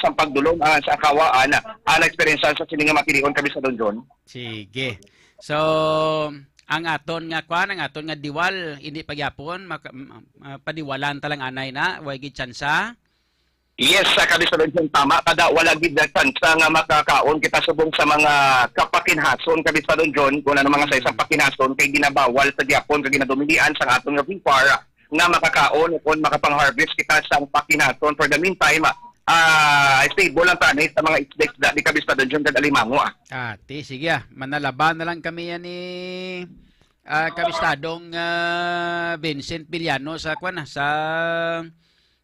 sang pagdulong sa kawaan ang eksperyensya sa sining nga matinion kabisa doon. Sige. So, ang aton nga diwal, hindi pagyapon, padiwalan talang anay na, way gid tsansa. Yes, sa kabisado tama, kada wala gid na tsansa nga makakaon kita subong sa mga kapakinhason kabisado John, kung ano mga sa isang pakinhason kay ginabawal sa gyapon kay ginadomilian sa aton nga VIPAR nga makakaon kung makapang-harvest kita sa pakinhason. For the meantime, stable lang tanay sa mga isda di kabisado John kag alimango. Sige manalaban na lang kami yan ni kabistadong Vincent Villano sa sa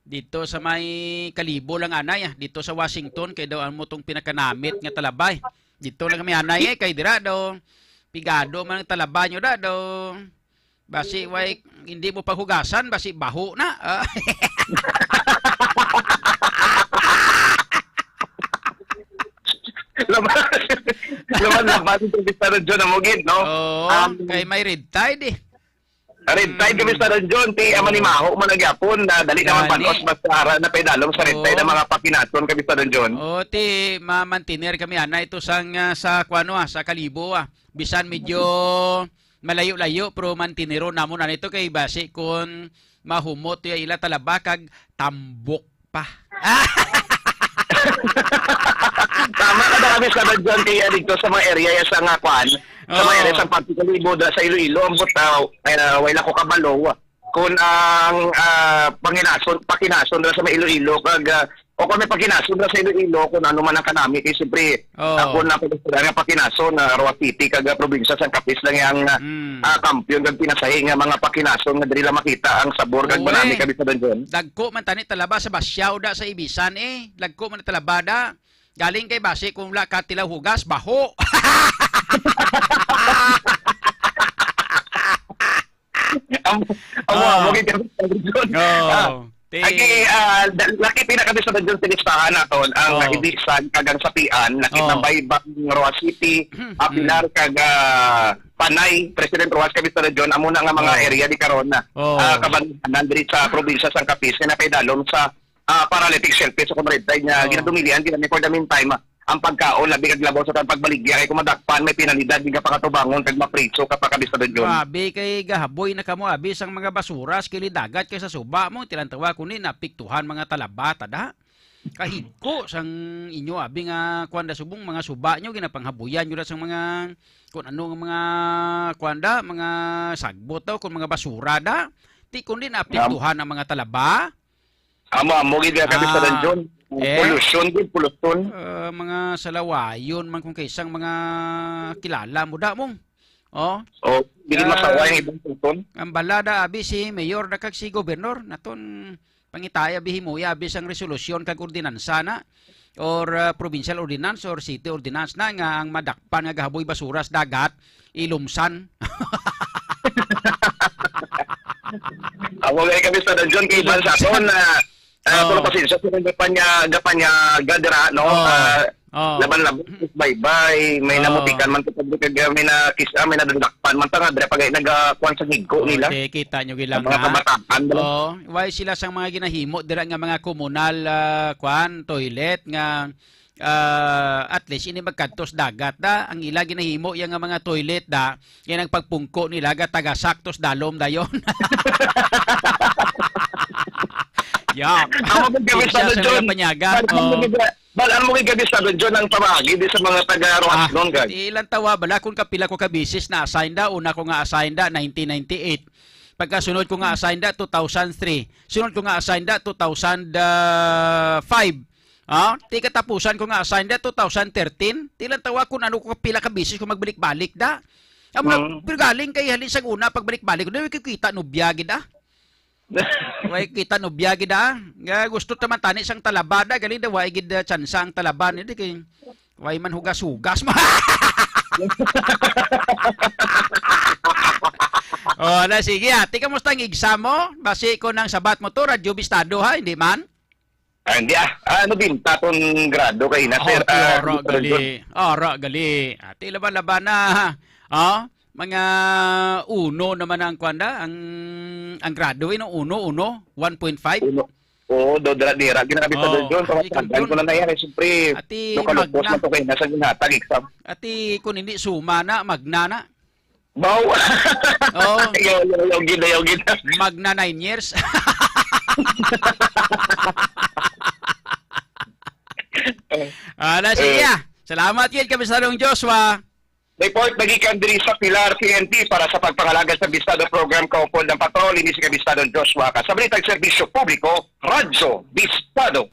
dito sa may Kalibo lang anay dito sa Washington kay daw mo tong pinakanamit nga talabay. Dito lang kami anay kay dira daw pigado man ang talaba nyo daw basi way hindi mo paghugasan basi baho na. Laban yung kabisado John na mugid, no? Kay may red tide Red tide kabisado John, ti amanimaho mo nagyapon na dali naman panos basta na pedalong sa red tide ng mga pakinaton kabisado John. Ti mamantiner kami ana ito sang sa sa Kalibo bisan medyo malayo-layo pero mantinero namon anito kay base kun mahumot ya ila talaba kag tambok pa. Tama ka kabisado dyan kaya dito sa mga area sa nga kwan, sa mga area sa Pagkalibo sa Iloilo, ambot wala ko kabalo. Kung ang pakinason na sa mga Iloilo, o kung may pakinason na sa Iloilo, kung ano man ang kanami, kasi siyempre, ako na pagkakaroon ng pakinason na Roa City, kaga probinsya sa Capiz lang yung kampiyon, kag pinasahi nga mga pakinason, nga dali lang makita ang sabor, kag manami kabisado dyan. Dagko man tani talaba sa Basyaw da sa Ibisan Dagko man talaba da. Galing kay base kung wala ka tilaw hugas, baho. Laki pinakabisado dyan sa listahan naton ang Ibisan kagang Sapian, nakitambay bang Roa City, Pilar kaga Panay, President Roas kabisado dyan, amo na nga mga area di karon na kabanganan diri sa probinsya sang Capiz na paidalom sa paralytic shelter sa kunred niya ginadumilian ginami for the meantime ang pagkaon labi kag labaw sa pagbaligya kay kumadakpan may penalidad di ka pakatubangon kag mapriso ka pa kabisado dyan. Abi kay gahaboy na kamo abi sang mga basura sa kilid dagat kay sa suba mo tilantawa kunin napiktuhan mga talaba tada. Kahigko sang inyo abi nga kuanda subong mga suba nyo ginapanghabuyan nyo sang mga kung ano nga mga kuanda mga sagbot daw kung mga basura da. Ti kunin napiktuhan ang mga talaba. Amo gid ka kabisado dyan. Pollution. Mga salawayon man kung kaysang mga kilala mo da mong. Dili masaway ang ibang tungton. Ang balada abi si mayor na kag si gobernador naton pangitaya bihimuya abi sang resolusyon kag ordinansa na or provincial ordinance or city ordinance na nga ang madakpan nga gahaboy basuras dagat ilumsan. Ako gay kabisado dyan kay Bansaton na kuno pasensya sa gapanya gadra no laban-laban bye-bye may namutikan man pud kag may na kisa may nadakpan man ta nga dre pagay nagakuan sa higko nila. Okay, kita nyo gilang mga kabataan. Why sila sang mga ginahimo dira nga mga komunal toilet nga at least ini magkantos dagat da ang ila ginahimo yang nga mga toilet da yan ang pagpungko nila ga taga-saktos dalom dayon. Yak. Amo mo kabisado dyan. Balaan mo kabisado dyan ang pamagi di sa mga taga-Roas noon kag. Ilang tawa bala kung kapila ko kabisis na assign da una ko nga assign da 1998. Pagkasunod ko nga assign da 2003. Sunod ko nga assign da 2005. Ti katapusan ko nga assign da 2013. Ilang tawa kung ano ko kapila kabisis ko magbalik-balik da. Pero galing kay halin sa una pagbalik-balik ko na kita no biyagi da. Way kita no biyagi da. Nga gusto taman tani sang talabada galing da way gid tsansa ang talaban hindi kay way man hugas-hugas mo. Na sige ati kamusta ang exam mo? Base ko ng sabat mo to radyo bistado ha hindi man? Hindi ano din taton grado kay na sir. Gali. Ati laban-laban na ha. Mga uno naman ang kwanda, ang grado no uno 1.5. Do dira ginakabisado doon sa tandaan ko na nangyari siyempre. Ati kalupos man to kay nasa ginhatag exam. Ati kun hindi suma na magna na. Baw. Yung gid. Magna 9 years. Sige. Salamat kid Kabisadong Joshua. Report nagikan diri sa Pilar PNP para sa pagpangalaga sa Bistado Program Kaupod ng Patrol ini si Kabistado Joshua ka sa Balitang Serbisyo Publiko Radyo Bistado.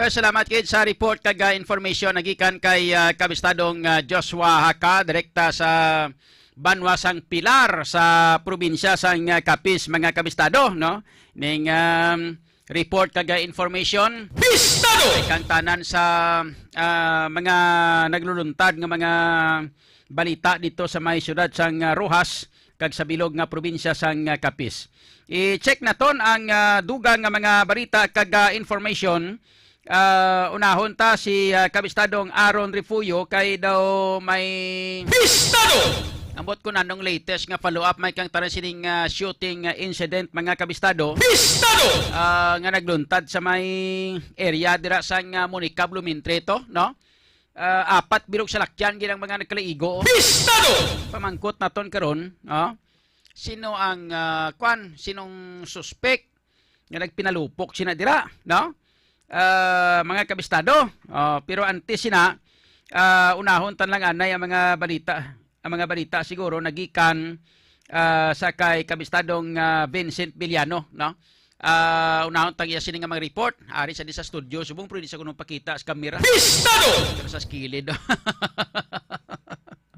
Salamat kid sa report kag information nagikan kay Kabistadong Joshua Haka direkta sa Banwasang Pilar sa probinsya sang Capiz mga kabistado no ning report kag information bistado kang tanan sa mga nagluluntad nga mga balita dito sa may syudad sang Rojas kag sa bilog nga probinsya sang Capiz. I-check naton ang dugang nga mga balita kag information. Unahon ta si Kabistadong Aaron Refuyo kay daw may bistado. Ambot ko nanong latest nga follow-up may kang tanan sining shooting incident mga kabistado. Bistado! Nga nagluntad sa may area dira sa Monica Blumentritt, no? 4 bilog sa lakyan ginang mga nagkalaigo. Bistado! Pamangkot naton karon, no? Sino ang sinong suspect nga nagpinalupok sina dira, no? Mga kabistado. Pero antes sina unahon tan lang anay ang mga balita. Ang mga balita siguro nagikan sa kay kabistadong Vincent Villano, no? Unahon tang iya sini nga mga report ari sa di sa studio subong pero di sa kunong pakita sa kamera Pistado! pero sa skilid.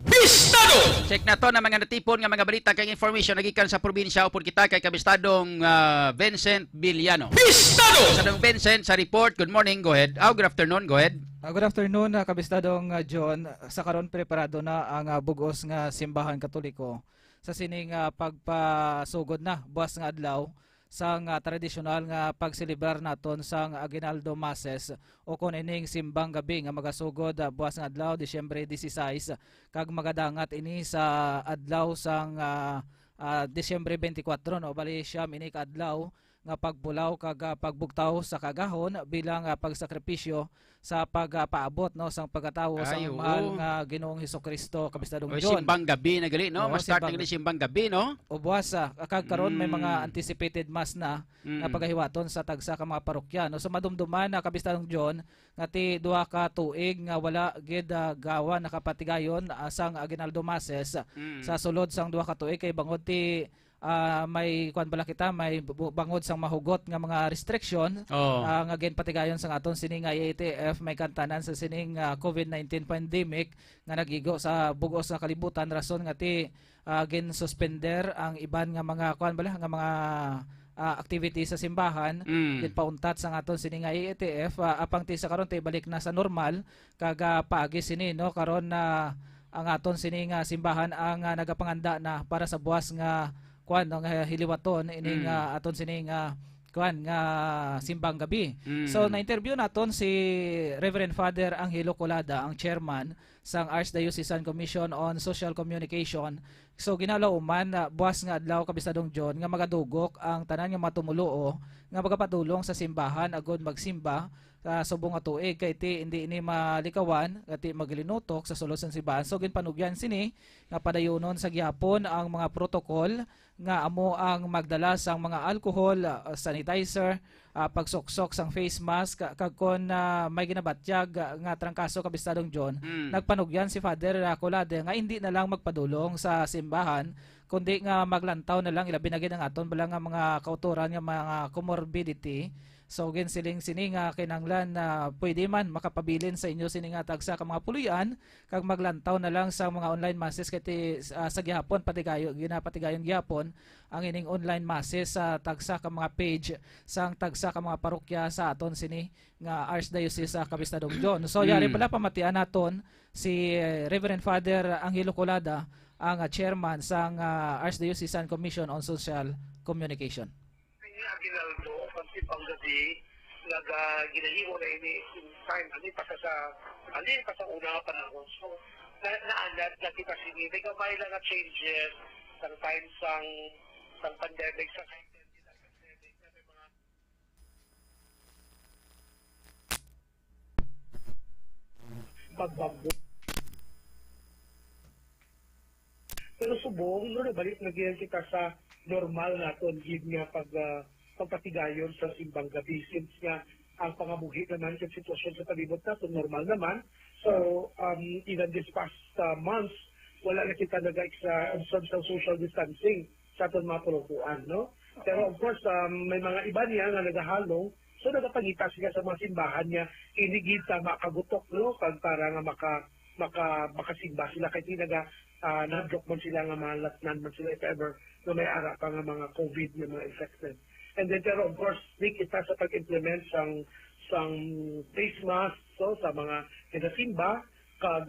Pistado! Check na to na mga natipon nga mga balita kay information nagikan sa probinsya upod kita kay kabistadong Vincent Villano. Pistado! Kabistadong Vincent sa report. Good morning, go ahead. Good afternoon, go ahead. Good afternoon, kabistadong John. Sa karon preparado na ang bugos nga simbahan katoliko sa sining pagpasugod na buwas nga adlaw sang tradisyonal nga pagselebrar naton sang Aguinaldo Masses o kon ining simbang gabi nga magasugod buwas nga adlaw Disyembre 16 kag magadangat ini sa adlaw sang Disyembre 24 no bali siyam ini ka adlaw nga pagbulaw kag pagbugtaw sa kagahon bilang pagsakripisyo sa pagpaabot no sang pagkatawo sa Ay, oo. mahal nga Ginoong Hesukristo kabistadong O John. simbang gabi na gali, no? Oo, Mas start simbang- na simbang gabi, no? O buwas kag karon may mga anticipated mass na Mm. nga pagahiwaton sa tagsa ka mga parokya no sa madumduman na kabistadong John nga ti duha ka tuig nga wala gid gawa nakapatigayon sang Aguinaldo Masses sa sulod sang duha ka tuig kay bangod ti may kuan bala kita may bangod sang mahugot nga mga restriction Oh. nga ginpatigayon sa aton sining IATF may kantanan sa sining COVID-19 pandemic nga nagigo sa bugos nga kalibutan rason nga ti gin-suspender ang iban nga mga kuan bala nga mga activities sa simbahan pauntat sa aton sining IATF apang ti sa karon ti balik na sa normal kag paagi sini no karon na ang aton sining simbahan ang nagapanganda na para sa buwas nga kuan nga hiliwaton ining aton sining kuan nga simbang gabi. So na-interview naton si Reverend Father Angelo Colada, ang chairman sang Archdiocesan Commission on Social Communication. So ginalaw man buwas nga adlaw kabistadong John nga magadugok ang tanan nga matumuluo nga magapatulong sa simbahan agud magsimba subong nga tuig kay ti hindi ini malikawan kati maglinutok sa sulod sang simbahan. So ginpanugyan sini nga padayonon sa gihapon ang mga protokol nga amo ang magdala sang mga alcohol, sanitizer, pagsuksok sang face mask kag kon may ginabatyag nga trangkaso kabistadong John. Nagpanugyan si Father Colade nga hindi na lang magpadulong sa simbahan kundi nga maglantaw na lang ilabi na gid ang aton bala nga mga kauturan nga mga comorbidity. So siling sini nga kinanglan na pwede man makapabilin sa inyo sini nga tagsa ka mga pulian kag maglantaw na lang sa mga online masses kay sa gihapon ginapatigayon gihapon ang ining online masses sa tagsa ka mga page sang tagsa ka mga parokya sa aton sini nga Archdiocese sa Kabistadong John. So yari pala pamatian naton si Reverend Father Angelo Colada ang chairman sang Archdiocesan Commission on Social Communication. Ini Aguinaldo pang gabi ginahimo na ini in time ani pa sa una nga panahon so naanad na kita sige may gamay lang nga changes sang time sang pandemic sa pandemic na may mga pagbago pero subong no balik na kita sa normal naton gid nga pagpatigayon sa simbang gabi since nga ang pangabuhi naman sa sitwasyon sa palibot natin normal naman. So even this past months wala na kita nag-observe sa social distancing sa aton mga pulukuan, no? Pero of course may mga iba niya nga nagahalong so nagapangita sila sa mga simbahan niya inigid sa makagutok, no? Para nga makasimba sila kay tinaga na-joke man sila nga malatnan man sila if ever na may ara pa nga mga COVID na mga infected. And then pero of course week kita sa pag-implement sang face mask so sa mga kinasimba kag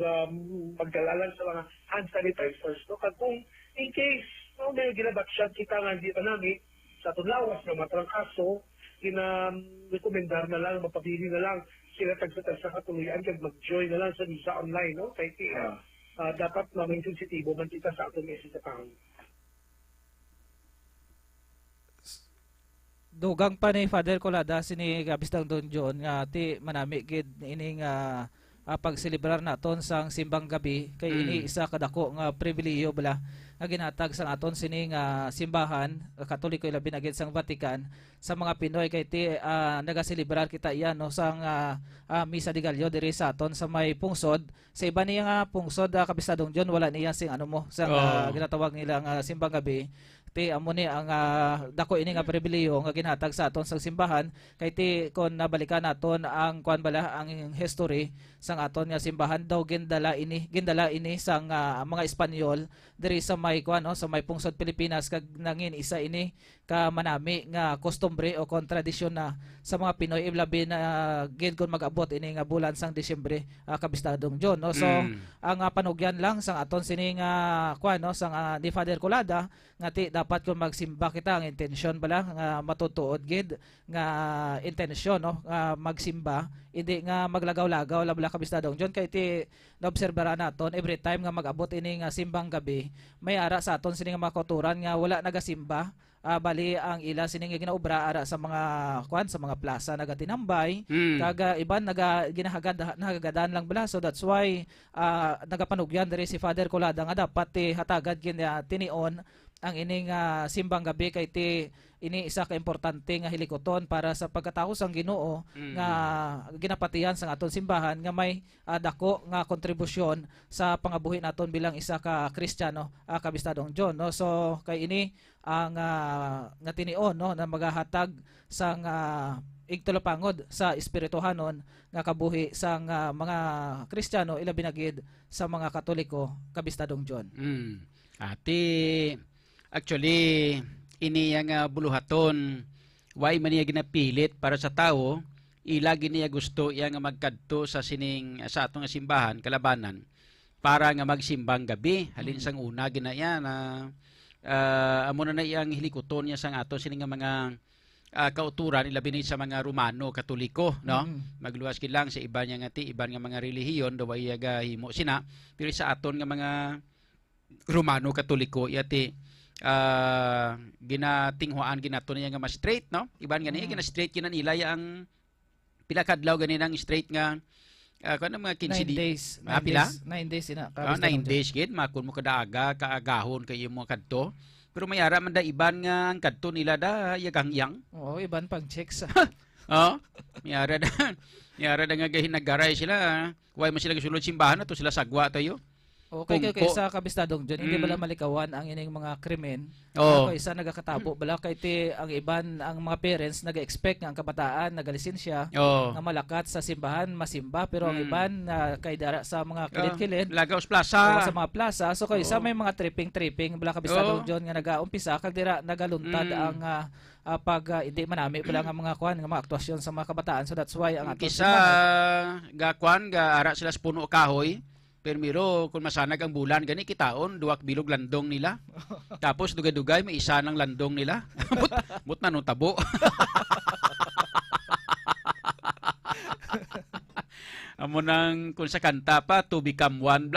pagdalalan sa mga hand sanitizers no kag kung in case no may ginabatsyag kita nga di pa nami sa tunlawas nga matrangkaso rekomendar na lang mapabili na lang sila tagsa katuluyan kag mag-join na lang sa online no kay dapat maging sensitibo man kita sa atong message sa tao. Dugang pa ni Father Colada sini kabistang Don John nga ti manami gid ining pagselebrar naton sang simbang gabi kay ini isa kadako nga pribilehiyo bala nga ginhatag sang aton sining simbahan Katoliko ilabi na gid sang Vatican sa mga Pinoy kay ti nagaselebrar kita iyan no sang Misa de Gallo diri sa aton sa may pungsod sa iba niya nga pungsod Kabistadong John wala niya sing ano mo sang ginatawag nila nga simbang gabi ti amo ni ang dako ini nga pribilehiyo nga ginhatag sa aton sang simbahan kay ti kon nabalikan naton ang kuan bala ang history sang aton nga simbahan daw gindala ini sang mga Espanyol diri sa may kuan no sa may pungsod Pilipinas kag nangin isa ini ka manami nga kostumbre o kontradisyon na sa mga Pinoy ilabi na gid kon mag-abot ini nga bulan sang Disyembre Kabistadong John no so ang panugyan lang sang aton sining kuan no sang ni Father Colada nga ti dapat kung magsimba kita ang intensyon bala nga matutuod gid nga intensyon no magsimba hindi nga maglagaw-lagaw labla Kabistadong John kay ti naobserbara naton every time nga mag-abot ini nga simbang gabi may ara sa aton sini nga mga kauturan nga wala nagasimba bali ang ila sining ginaobra ara sa mga kuan sa mga plaza nagatinambay kaga iban nagagadaan lang bala so that's why nagapanugyan diri si Father Colada nga dapat ti hatagad tinion ang ining simbang gabi kay ti ini isa ka importante nga hilikoton para sa pagkatao sang Ginoo nga ginapatihan sa aton simbahan nga may dako nga kontribusyon sa pangabuhi naton bilang isa ka Kristiyano Kabistadong John no so kay ini ang nga tinion no na magahatag sang igtulopangod sa espirituhanon nga kabuhi sang mga Kristiyano ilabi na gid sa mga Katoliko Kabistadong John. Ati actually ini yang buluhaton why man niya ginapilit para sa tao ilagi niya gusto yang magkadto sa sining sa atong simbahan kalabanan para nga magsimbang gabi halin sang una ginaya na amo na iyang hilikoton niya sang ato sining mga kauturan ilabi ni sa mga Romano Katoliko no magluwas gid lang sa iba niya nga ti iban nga mga relihiyon daw iya himo sina pero sa aton nga mga Romano Katoliko yati ginatinghuan ginato niya nga mas straight no iban gani gina straight kinan ila ang pila kadlaw gani nang straight nga kuno mga 15 days pila 9 days ina 9 days gid makon mo kadaaga kaagahon kay imo kadto pero mayara man da iban nga ang kadto nila da yagangyang iban pang checks mayara da nga gahinagaray sila why man sila gisulod simbahan to sila sagwa tayo. Okay, sa Kabistadong John, hindi bala malikawan ang ining mga krimen. Isa nagakatabo bala kay ti ang iban ang mga parents naga-expect nga ang kabataan nagalisensya nga malakat sa simbahan masimba pero ang iban kay dara sa mga kilid-kilid Lagaos Plaza sa mga plaza so kay isa may mga tripping bala Kabistadong John nga nagaumpisa kag dira nagaluntad ang pag hindi manami bala nga mga kuan nga mga aktwasyon sa mga kabataan so that's why ang ato kisa ga kuan ga ara sila sa puno kahoy. Permiro, kung masanag ang bulan, gani kitaon, duwak bilog landong nila. Tapos dugay-dugay, may isa ng landong nila. Mut na nung tabo. Amo nang kung sa kanta pa, to become one.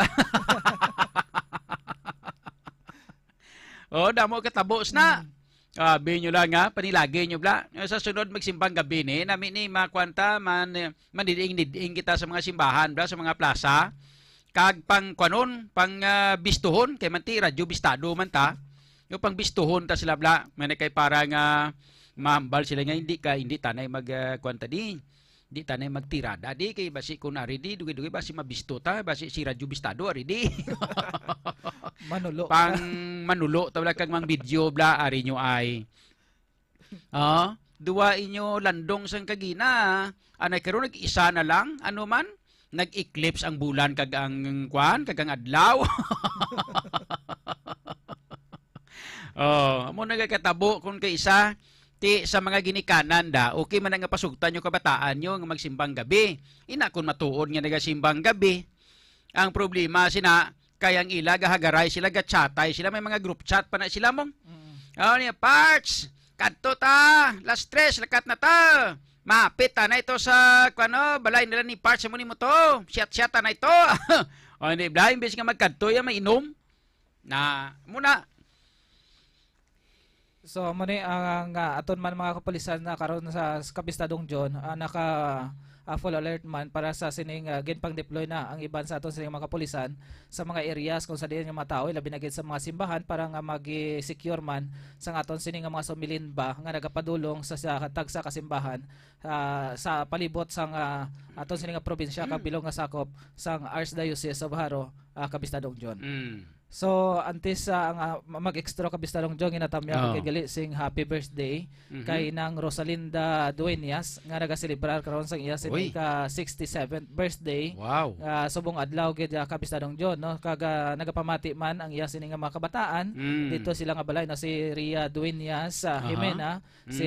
Damo katabos na. Sabi nyo lang panilagay nyo bla. Sa sunod magsimbang gabi ni, namin ni makwanta, maniding kita sa mga simbahan bla, sa mga plaza. Kag pang kwanon, pang bistuhon, kay manti radyo bistado man ta. Yung pang bistuhon ta sila bla, man kay para nga mahambal sila nga hindi tanay magkwanta di. Hindi tanay magtirada di kay basi kun ari di dugi-dugi basi mabisto ta, basi si radyo bistado ari di. Manulo. Pang manulo ta bla kag mang video bla ari nyo ay. Duwa inyo landong sang kagina. Anay karon nag-isa na lang ano man nag-eclipse ang bulan kag ang kwan kag ang adlaw. Amo nagakatabo kung kay isa ti sa mga ginikanan da okay man nga pasugtan yung kabataan nyo nga magsimbang gabi. Ina kun matuod nga nagasimbang gabi. Ang problema sina kayang ila gahagaray sila gatchatay sila may mga group chat pa na sila mong. Niya parts kadto ta last 3 lakat na ta. Mapit na ito sa balay nila ni Parts mo ni mo to. Siyat na ito. Hindi ba imbes nga magkadto ya mainom na muna. So mani ang aton man mga kapulisan na karon sa Kabistadong John full alert man para sa sining ginpang deploy na ang iban sa aton sining mga kapulisan sa mga areas kung sa diin nga mga tao labi na gid sa mga simbahan para nga magi-secure man sa aton sining nga mga sumilin ba nga nagapadulong sa tagsa kasimbahan sa palibot sang aton sining nga probinsya kabilong nga sakop sang Archdiocese of Haro, Kabistadong John. So antes ang mag-extra Kabistadong John ginatamya kay gali sing happy birthday kay nang Rosalinda Dueñas nga nagaselebrar karon sang iya sining ka 67th birthday. Wow. Subong adlaw gid Kabistadong John no kaga nagapamati man ang iya sining nga mga kabataan dito sila nga balay no si Ria Dueñas Jimena si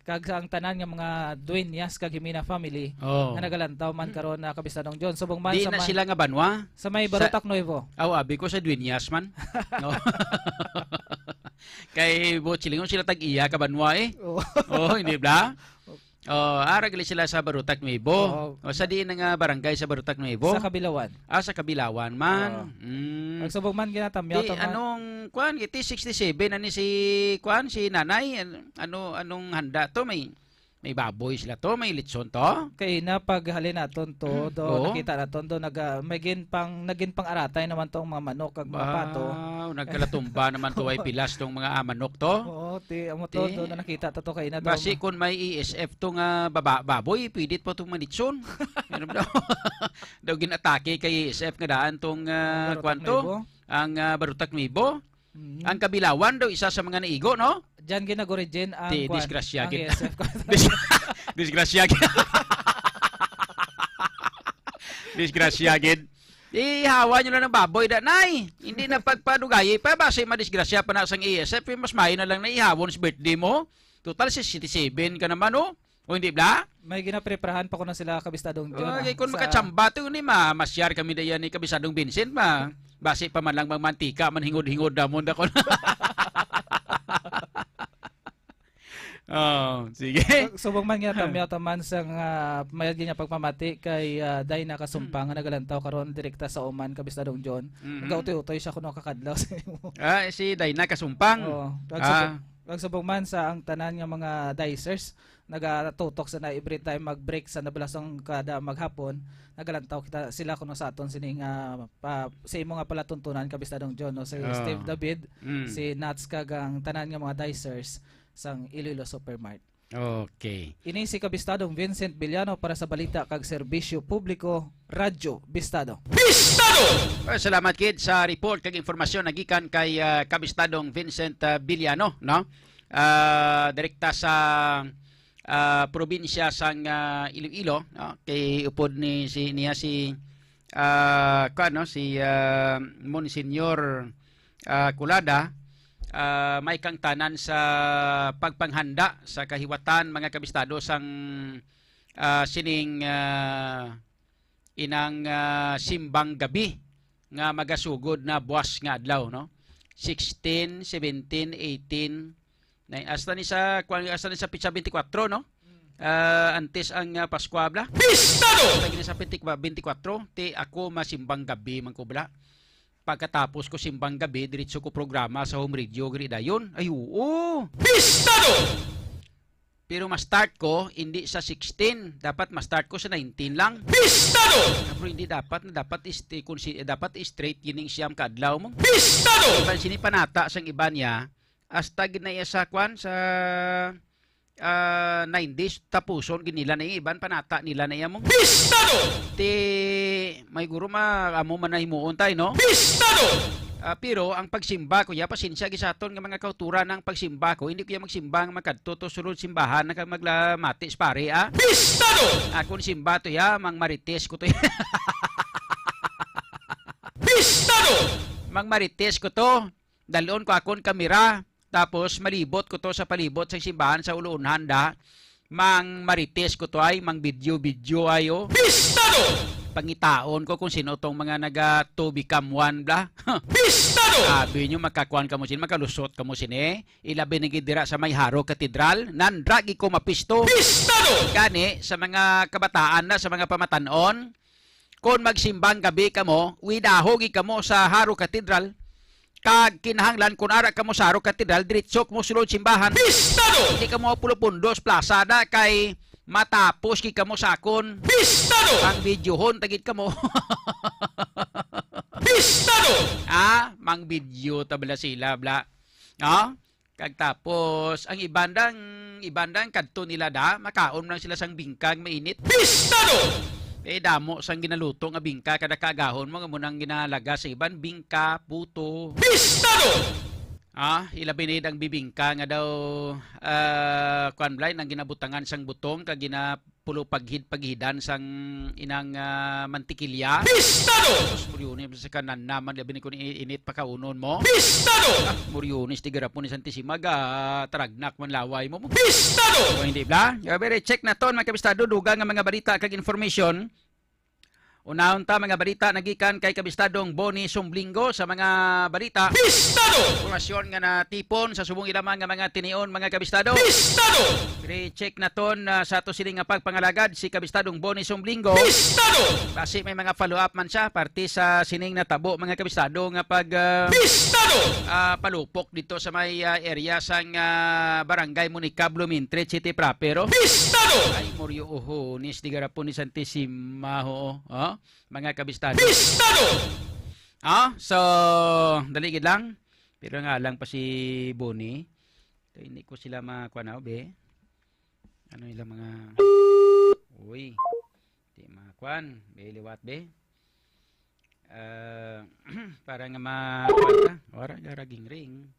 kag ang tanan nga mga Dueñas kag Jimena family nga nagalantaw man karon na Kabistadong John subong man Di sa na sila nga banwa. sa may Barutak Nuevo. Abi ko sa Dueñas man. No. Kay Bochilingon sila tag-iya ka banwa eh. Hindi ba? Gali sila sa Barutak Nuevo. Sa diin nga barangay sa Barutak Nuevo. Sa Kabilawan. Sa Kabilawan man. Ang subong man ginatamyaw Di anong kuan iti 67 ani si kuan si nanay anong handa to may baboy sila to, may litson to. Kay na paghalin naton to do nakita naton do nagin pang aratay naman tong mga manok kag mga pato. Nagkalatumba naman to ay pilas tong mga manok to. Ti amo to do na nakita to kay na do. Basi kun may ESF tong baboy, pwedit po tong manitson. Ano daw? Daw ginatake kay ESF nga daan tong kuan to, ang Barutak Nuevo. Ang Kabilawan daw isa sa mga naigo, no? Diyan ginagorigin ang disgrasya ang gid. ESF. Disgrasya gid. Disgrasya gid. Ihawa nyo lang ng baboy da nay. Hindi na pagpadugay pa base madisgrasya pa na sang ESF, mas mayo na lang na ihawon sa birthday mo. Total 67 ka naman oh. O hindi ba? May ginapreparahan pa ko na sila Kabistadong John. Okay, kung makatsamba to ni masyar kami dayan ni Kabistadong Vincent base pa man lang mantika man hingod-hingod na mo ko. Sige. Subong man nga tamyaw taman sang mayad niya pagpamati kay Dayna Kasumpang nga nagalantaw karon direkta sa Oman Kabistadong John. Nagautoy-utoy siya kuno kakadlaw sa imo. Si Dayna Kasumpang. Ang subong man sa ang tanan nga mga dicers nagatutok sa na every time mag-break sa nabalasong kada maghapon nagalantaw kita sila kuno sa aton sining sa imo nga pala tuntunan Kabistadong John no si Steve David si Nats kag ang tanan nga mga dicers sang Iloilo Supermart. Okay. Ini si Kabistadong Vincent Villano para sa balita kag serbisyo publiko Radyo Bistado. Salamat kid sa report kag informasyon nagikan kay Kabistadong Vincent Villano, no? Direkta sa probinsya sang Iloilo, no? Kay upod ni si Monsignor Culada. May kang tanan sa pagpanghanda sa kahiwatan mga kabistado sang sining inang simbang gabi nga magasugod na buwas nga adlaw, no? 16, 17, 18 hasta ni sa pitsa 24, no? Antes ang Pasko bla. Pistado! Lagi sa 24 ti ako masimbang gabi man ko bla. Pagkatapos ko simbang gabi, diretso ko programa sa home radio gri dayon. Ay oo. Pistado! Pero ma-start ko hindi sa 16, dapat ma-start ko sa 19 lang. Pistado! Pero hindi dapat straight gining siyam kadlaw mo. Pistado! Diba sinipanata sang iba niya hasta ginaya sa kwan sa 9 days tapuson ginila na iban panata nila na iya mo. Pistado! May guro amo man na himuon tayo, no? Pistado! Pero ang pagsimba ko, pasensya gisaton nga mga kauturan ng pagsimba ko, hindi ko magsimba nga magkadto to sulod simbahan na maglamati pare, Pistado! Kung simba to mang marites ko to. Pistado! Mang marites ko to. Dalon ko akon kamera. Tapos malibot ko to sa palibot sa simbahan sa uloon handa. Mang marites ko to ay mang video ayo. Pistado! Pangitaon ko kung sino tong mga naga to become one bla. Pistado! Sabi nyo makakuan ka mo sin, makalusot ka mo sin ilabi na gidira sa may Haro Katedral, nandragi ko mapisto. Pistado! Gani sa mga kabataan na sa mga pamatanon, kung magsimbang gabi ka mo, widahogi ka mo sa Haro Katedral, Kag kinahanglan kun ara ka mo saro katedral diretso mo sulod simbahan. Pistado! Hindi ka mo pulo-pundos plaza na kay matapos ki ka mo sakon. Pistado! Ang videohon tagit ka mo. Pistado! Mang video tabla sila bla. Kag tapos ang ibandang kadto nila da makaon lang sila sang bingkag mainit. Pistado! Damo sang ginaluto nga bingka kada kaagahon mo nga munang ginalaga sa iban bingka puto. Pistado! Ilabi ni ang bibingka nga daw kuan blay nang ginabutangan sang butong kag ginapulo paghidan sang inang mantikilya. Pistado! Murionis sa kanan naman labi ni kun init pa kaunon mo. Pistado! Murionis ti garapon ni Santisima taragnak man laway mo. Pistado! O hindi bla? Very check na ton mga kabistado dugang nga mga balita kag information. Unahon ta mga balita nagikan kay kabistadong Boni Sumblingo sa mga balita. Pistado! Informasyon nga natipon sa subong ilaman nga mga tinion mga kabistado. Pistado! Pre-check na ton sa ato sini nga pagpangalagad si kabistadong Boni Sumblingo. Pistado! Basi may mga follow-up man siya parte sa sining natabo mga kabistado nga pag Pistado! palupok dito sa may area sang Barangay Monica Blumentritt City Proper. Pistado! Ay Morio Ohonis di garapon ni Santisima ho. Mga kabistado. Pistado! So daligid lang. Pero nga lang pa si Boni. So, hindi ko sila makuanaw be. Ano nila mga uy. Di makuan. Be liwat be. Para nga makuan ta. Ora garaging ring.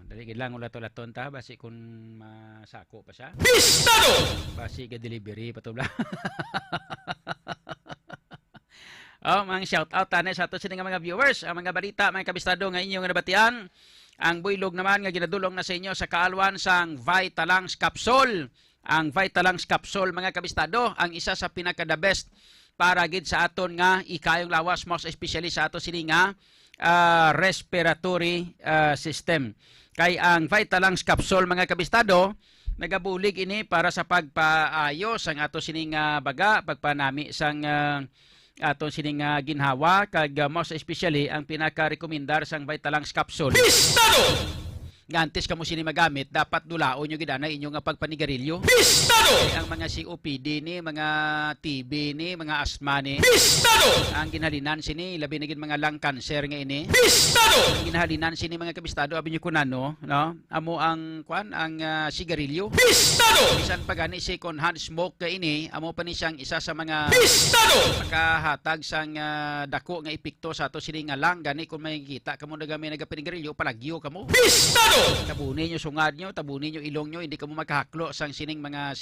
Daligid lang ulato-laton ta basi kun masako pa siya. Pistado! Basi ka delivery patubla. Mga shout out tane sa ato sini nga mga viewers, ang mga balita mga kabistado nga inyong nabatian. Ang buylog naman nga ginadulong na sa inyo sa kaalwan sang Vitalangs Capsule. Ang Vitalangs Capsule mga kabistado, ang isa sa pinaka the best para gid sa aton nga ikayong lawas most especially sa ato sini nga respiratory system. Kay ang Vitalangs Capsule mga kabistado, nagabulig ini para sa pagpaayos ang ato sining baga, pagpanami sang ato sining ginhawa kag most especially ang pinaka-rekomendar sang Vitalangs Capsule. Pistado! Gantis kamo sini magamit, dapat dulaon nyo gidana inyong pagpanigarilyo. Pistado! Ang mga COPD ni, mga TB ni, mga asthma ni. Pistado! Ang ginhalinan sini, labi na gid mga lung cancer nga ini. Pistado! Ang ginhalinan sini mga kabistado, abi nyo kunano, no? Amo ang sigarilyo. Pistado! Bisan pa gani second hand smoke ka ini, amo pa ni siyang isa sa mga Pistado! makahatag sang dako nga epekto sa ato sini nga lang gani kung makikita kamo nagapinigarilyo palagyo kamo. Pistado! Tabunin nyo sungad nyo, tabunin nyo ilong nyo, hindi ka mo makahaklo sang sining mga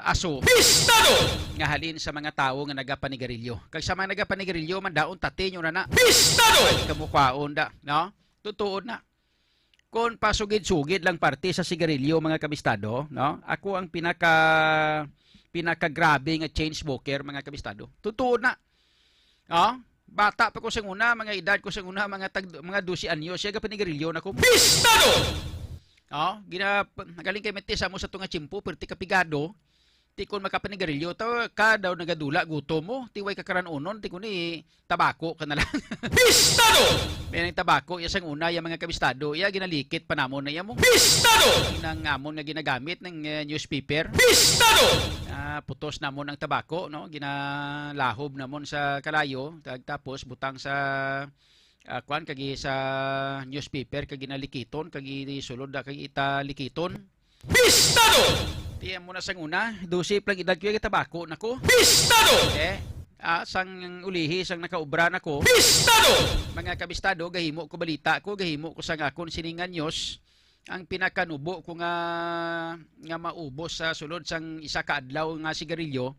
aso Pistado! nga halin sa mga tao nga nagapanigarilyo. Kag sa mga nagapanigarilyo man daon tate nyo na. Pistado! Hindi ka mo kwaon da, no? Tutuon na. Kung pasugid-sugid lang parte sa sigarilyo mga kabistado, no? Ako ang pinaka-grabe nga chain smoker mga kabistado. Tutuon na. No? Bata pa ko sa una, mga edad ko sa una, mga 12 anyo, siya kapanigarilyo na ko. Pistado! Nagaling kay metisa mo sa tunga chimpo, pero ti kapigado, ti kon makapanigarilyo, ka daw nagadula, guto mo, ti way kakaran unon, ti kun ni tabako ka na lang. Pistado! May nang tabako, iya sang una, yung mga kabistado, iya ginalikit panamon na iya mo. Pistado! Nang amon nga ginagamit ng newspaper. Pistado! Putos namon ang tabako, no? Ginalahob namon sa kalayo, tapos butang sa kagi sa newspaper kag ginalikiton kag sulod kag italikiton. Pistado! Tiyan mo na sang una, 12 lang edad ko yung tabako nako. Pistado! Sang ulihi sang nakaubra nako. Pistado! Mga kabistado, gahimo ko balita ko, gahimo ko sang akon siningan news. Ang pinakanubo ko nga maubos sa sulod sang isa ka adlaw nga sigarilyo,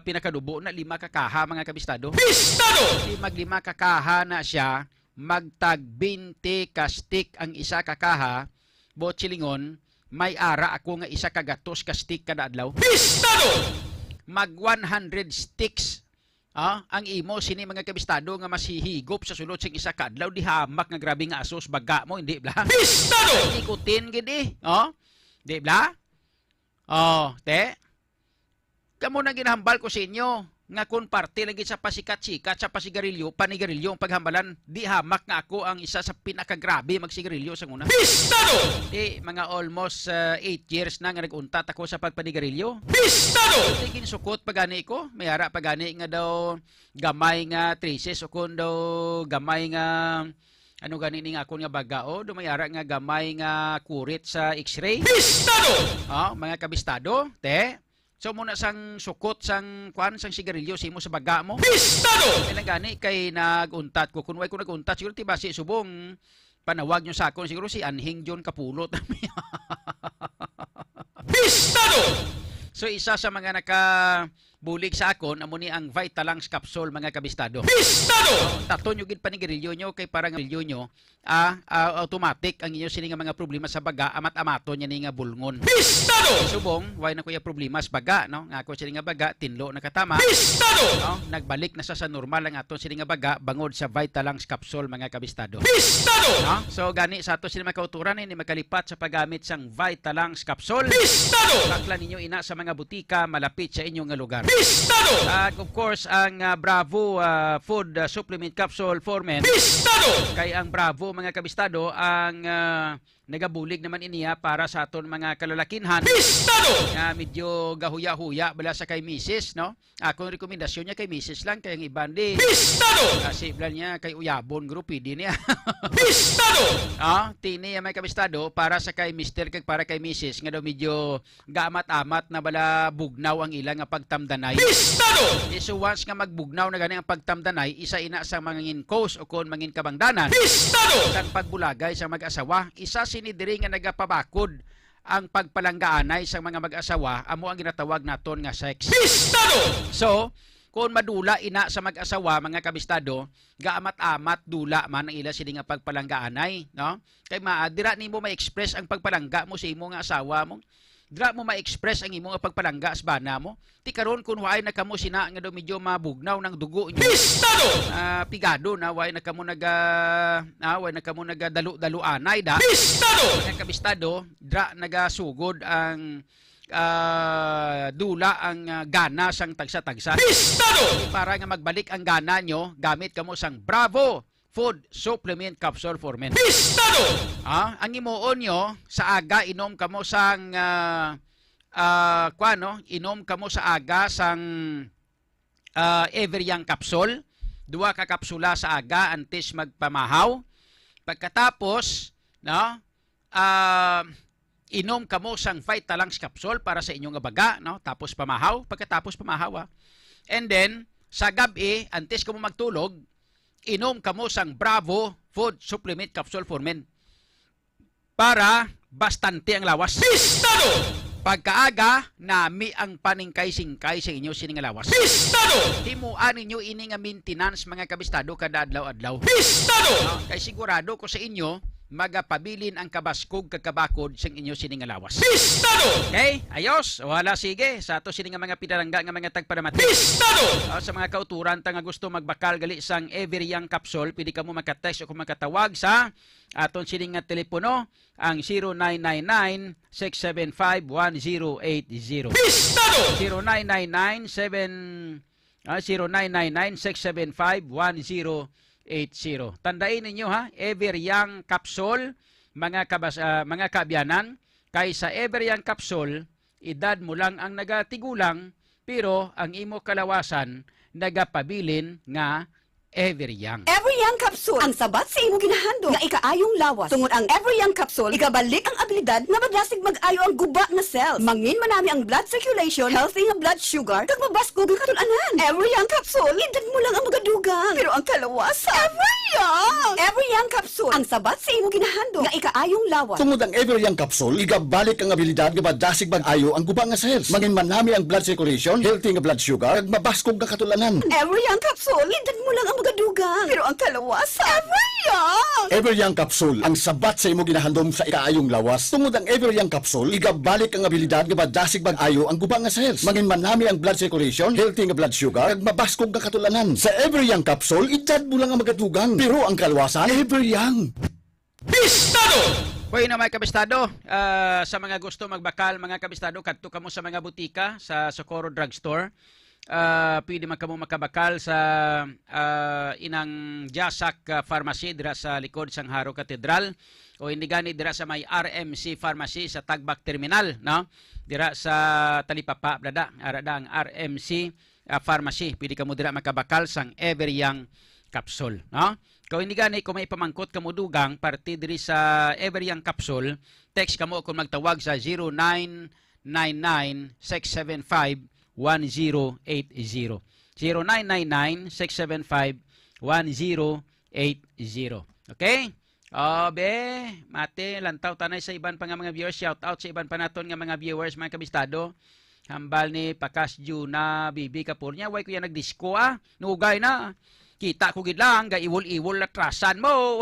pinakanubo na 5 kakaha mga kabistado. Pistado! Mag-5 kakaha na siya, magtag 20 ka stick ang isa kakaha, botsilingon, may ara ako nga isa kagatos ka stick kada adlaw. Pistado! Mag 100 sticks. Ang imo sini mga kabistado nga masihigop sa sulod sing isa ka adlaw di hamak nga grabe nga asos baga mo hindi bla. Pistado! Ikutin gid di bla? Te. Kamo na ginahambal ko sa inyo nga kung parte lagi sa pasikat-sikat sa pasigarilyo, panigarilyo ang paghambalan, di hamak nga ako ang isa sa pinakagrabe magsigarilyo sa una. Pistado! Mga almost 8 years na nga nag-untat ako sa pagpanigarilyo. Pistado! Tigin sukot pagani ko, mayara pagani nga daw gamay nga traces o kun daw gamay nga ano gani ni nga ako nga bagao, dumayara nga gamay nga kurit sa x-ray. Pistado! Mga kabistado, te. So muna sang sukot sang kwan sang sigarilyo simo sa baga mo. Pistado! Kailan gani kay naguntat ko, kun way ko naguntat siguro ti basi subong panawag nyo sa akon siguro si Anhing John Kapulot. Pistado! So isa sa mga nakabulig sa akon amo ni ang Vitalangs capsule mga kabistado. Pistado! Taton yung gid panigarilyo nyo kay parang garilyo nyo automatic ang inyo sini nga mga problema sa baga amat-amato nya ni nga bulngon. Pistado! Subong way na kuya problema sa baga no nga ako sini nga baga tinlo nakatama. Pistado! No, nagbalik na sa normal ang aton sini nga baga bangod sa Vitalangs capsule mga kabistado. Pistado! No? So gani sa ato sini makauturan ni makalipat sa paggamit sang Vitalangs capsule. Pistado! Bakla ninyo ina sa mga butika malapit sa inyong nga lugar. Pistado! Of course ang Bravo food supplement capsule for men. Pistado! Kay ang Bravo mga kabistado ang nagabulig naman iniya para sa aton mga kalalakinhan. Pistado! Medyo gahuya-huya bala sa kay Mrs. no. Akong rekomendasyon niya kay Mrs. lang kay ang iban di Pistado! kasi blan niya kay uyabon grupi din niya. Pistado! Tini may kabistado para sa kay Mr. kag para kay Mrs. nga daw medyo gaamat-amat na bala bugnaw ang ilang nga pagtamdanay. Pistado! So once nga magbugnaw na gani ang pagtamdanay, isa ina sa mangin cause o kon mangin kabangdanan. Pistado! Sang pagbulagay sa mag-asawa, isa sinidiri nga nagapabakod ang pagpalanggaanay sa mga mag-asawa amo ang ginatawag naton nga sex. Pistado! So, kung madula ina sa mag-asawa mga kabistado, gaamat-amat dula man ang ila sini nga pagpalanggaanay, no? Kay dira nimo ma-express ang pagpalangga mo sa imo nga asawa mo. Dira mo ma-express ang imo nga pagpalangga sa bana mo. Ti karon kun waay na kamo sina nga daw medyo mabugnaw ng dugo nyo. Pistado! Pigado na way na kamo dalu-daluanay da. Pistado! Mga kabistado, dra nagasugod ang dula ang gana sang tagsa-tagsa. Pistado! Para nga magbalik ang gana nyo, gamit kamo sang Bravo Food Supplement Capsule for Men. Pistado! Ang imuon nyo, sa aga inom kamo sang inom kamo sa aga sang Everyang Capsule. 2 ka kapsula sa aga antes magpamahaw. Pagkatapos, no, inom kamo sang Vitalangs capsule para sa inyong baga, no? Tapos pamahaw, pagkatapos pamahaw. And then sa gabi, antes kamo magtulog, inom kamo sang Bravo Food Supplement Capsule for Men. Para bastante ang lawas. Pistado! Pagkaaga, nami ang paningkay-singkay sa inyo sining lawas. Pistado! Himuan ninyo ini nga maintenance mga kabistado kada adlaw-adlaw. Pistado! Kay sigurado ko sa inyo, magapabilin ang kabaskog kagkabakod sa inyo sining lawas. Pistado! Okay, ayos. Wala sige. Sa ato sining nga mga pinarangga nga mga tagpadamati. Pistado! Sa mga kauturan ta nga gusto magbakal gali sang Everyang capsule, pwede ka mo makatext o kung makatawag sa aton sining nga telepono ang 0999-675-1080. Pistado! 0999-675-1080. Tandain ninyo ha, Everyang capsule mga kaabyanan, kay sa Everyang capsule edad mo lang ang nagatigulang pero ang imo kalawasan nagapabilin nga Everyang. Everyang Capsule, ang sabat sa imo ginahandog nga ikaayong lawas. Tungod ang Everyang Capsule, igabalik ang abilidad na maglasig mag-ayo ang guba na cells. Mangin manami ang blood circulation, healthy nga blood sugar, kag mabaskog ang katun-anan. Everyang Capsule, edad mo lang ang magadugang. Pero ang kalawasan, Everyang! Everyang Capsule, ang sabat sa imo ginahandog nga ikaayong lawas. Tungod ang Everyang Capsule, igabalik ang abilidad nga madasig mag-ayo ang guba nga cells. Mangin manami ang blood circulation, healthy nga blood sugar, kag mabaskog nga katulanan. Everyang Capsule, edad mo lang ang magadugang. Pero ang kalawasan, Everyang! Everyang Capsule, ang sabat sa imo ginahandom sa ikaayong lawas. Tungod ang Everyang Capsule, igabalik ang abilidad nga madasig mag-ayo ang guba nga cells. Mangin manami ang blood circulation, healthy nga blood sugar, kag mabaskog nga katulanan. Sa Everyang Capsule, edad mo lang ang magadugang. Pero ang kalawasan, Everyang! Pistado! Hoy na mga kabistado, sa mga gusto magbakal mga kabistado, kadto kamo sa mga butika sa Socorro Drugstore. pwede man kamo makabakal sa inang Jasak Pharmacy dira sa likod sang Haro Cathedral, o hindi gani dira sa may RMC Pharmacy sa Tagbak Terminal, no? Dira sa Talipapa blada arada ang RMC Pharmacy. Pwede kamo dira makabakal sang Everyoung Capsule, no? Kung hindi gani, kung may pamangkot kamo dugang parte diri sa Everyoung Capsule, text kamo kung magtawag sa 0999-675-1080. 0999-675-1080. Okay? Be, mate, lantaw tanay sa iban pa nga mga viewers. Shout out sa iban pa naton nga mga viewers, mga kabistado. Hambal ni Pakas Juna, Bibi Kapurnya, way kuya nagdisko nugay na. Kita ko gid lang, ga iwol-iwol latrasan mo.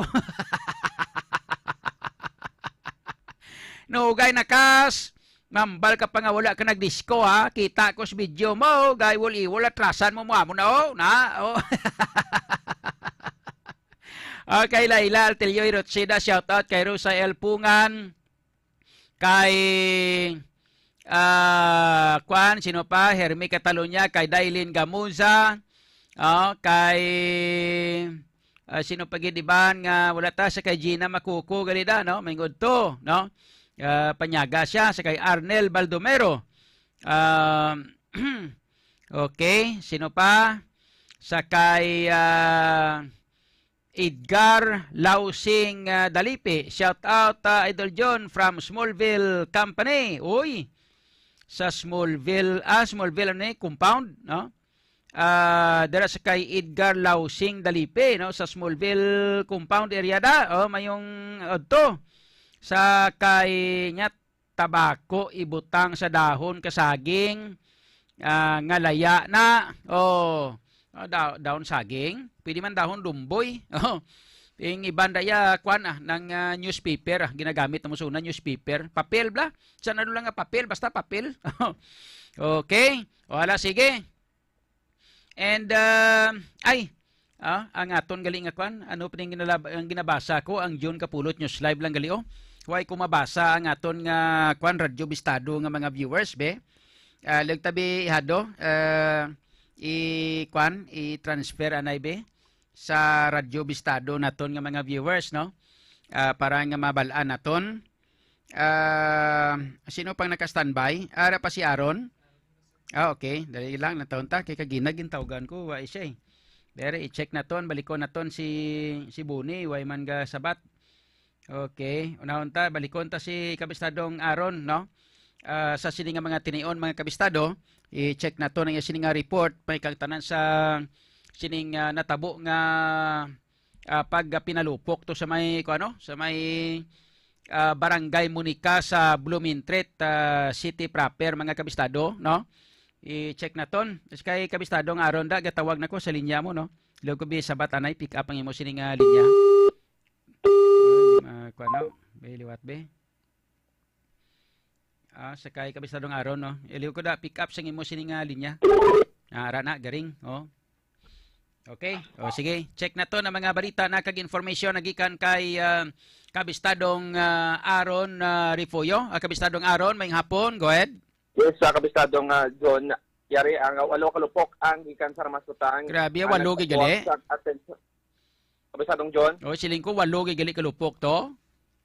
Nugay na kas. Mambal ka pa nga wala ka nagdisko Kita ko sa video mo, ga iwol-iwol latrasan mo mo na Okay, Laila Altelioy Rotsida, shout out kay Rosa L. Pungan, kay sino pa? Hermi Catalunya, kay Dailin Gamuza, kay sino pa gidiban nga wala ta sa kay Gina Makuko galida, no? Mingod to, no? Panyaga siya sa kay Arnel Baldomero. Okay, sino pa? Sa kay Edgar Lausing Dalipi. Shout out Idol John from Smallville Company. Uy, sa Smallville compound, no? Dira sa kay Edgar Lausing Dalipi, no? Sa Smallville compound area mayong adto. Sa kay nya tabako ibutang sa dahon kasaging nga laya na. Dahon saging, pwede man dahon lumboy. Yung iban daya ng newspaper, ginagamit mo sa una newspaper, papel bla. Sana lang nga papel, basta papel. Okay, wala sige. And ang aton galing nga ano pa ang ginabasa ko, ang June Kapulot News Live lang gali Huwag ko mabasa ang aton nga Radyo Bistado nga mga viewers be. Lagtabi ihado i-transfer anay be sa Radyo Bistado naton nga mga viewers, no? Para nga mabalaan naton. Sino pang naka-standby? Ara pa si Aaron. Okay, dali lang nataon ta kay kaginag gintawgan ko wa siya. Pero i-check naton, balikon naton si Buni, way man ga sabat. Okay, unahon ta balikon ta si Kabistadong Aaron, no? Sa sini nga mga tinion mga kabistado, i-check nato ang sini nga report may kagtanan sa sining natabo nga pag pinalupok to sa may sa may Barangay Monica sa Bloomingtreet City proper mga kabistado, no? I-check naton. Kay kabistadong Aaron da gatawag nako sa linya mo, no? Logo bi sabat anay pick up ang imo sini nga linya. Liwat be. Sa kay kabistadong Aaron, no? Iliw ko da pick up sa imo sini nga linya. Ara na garing, Okay. Sige, check na to na mga balita na kag-information nagikan kay kabistadong Aaron Rifoyo. Kabistadong Aaron, may hapon, go ahead. Yes, kabistadong John, yari ang 8 kalupok ang gikan sa Ramasutang. Grabe, 8 gigali. Kabistadong John. Siling ko 8 gigali kalupok to.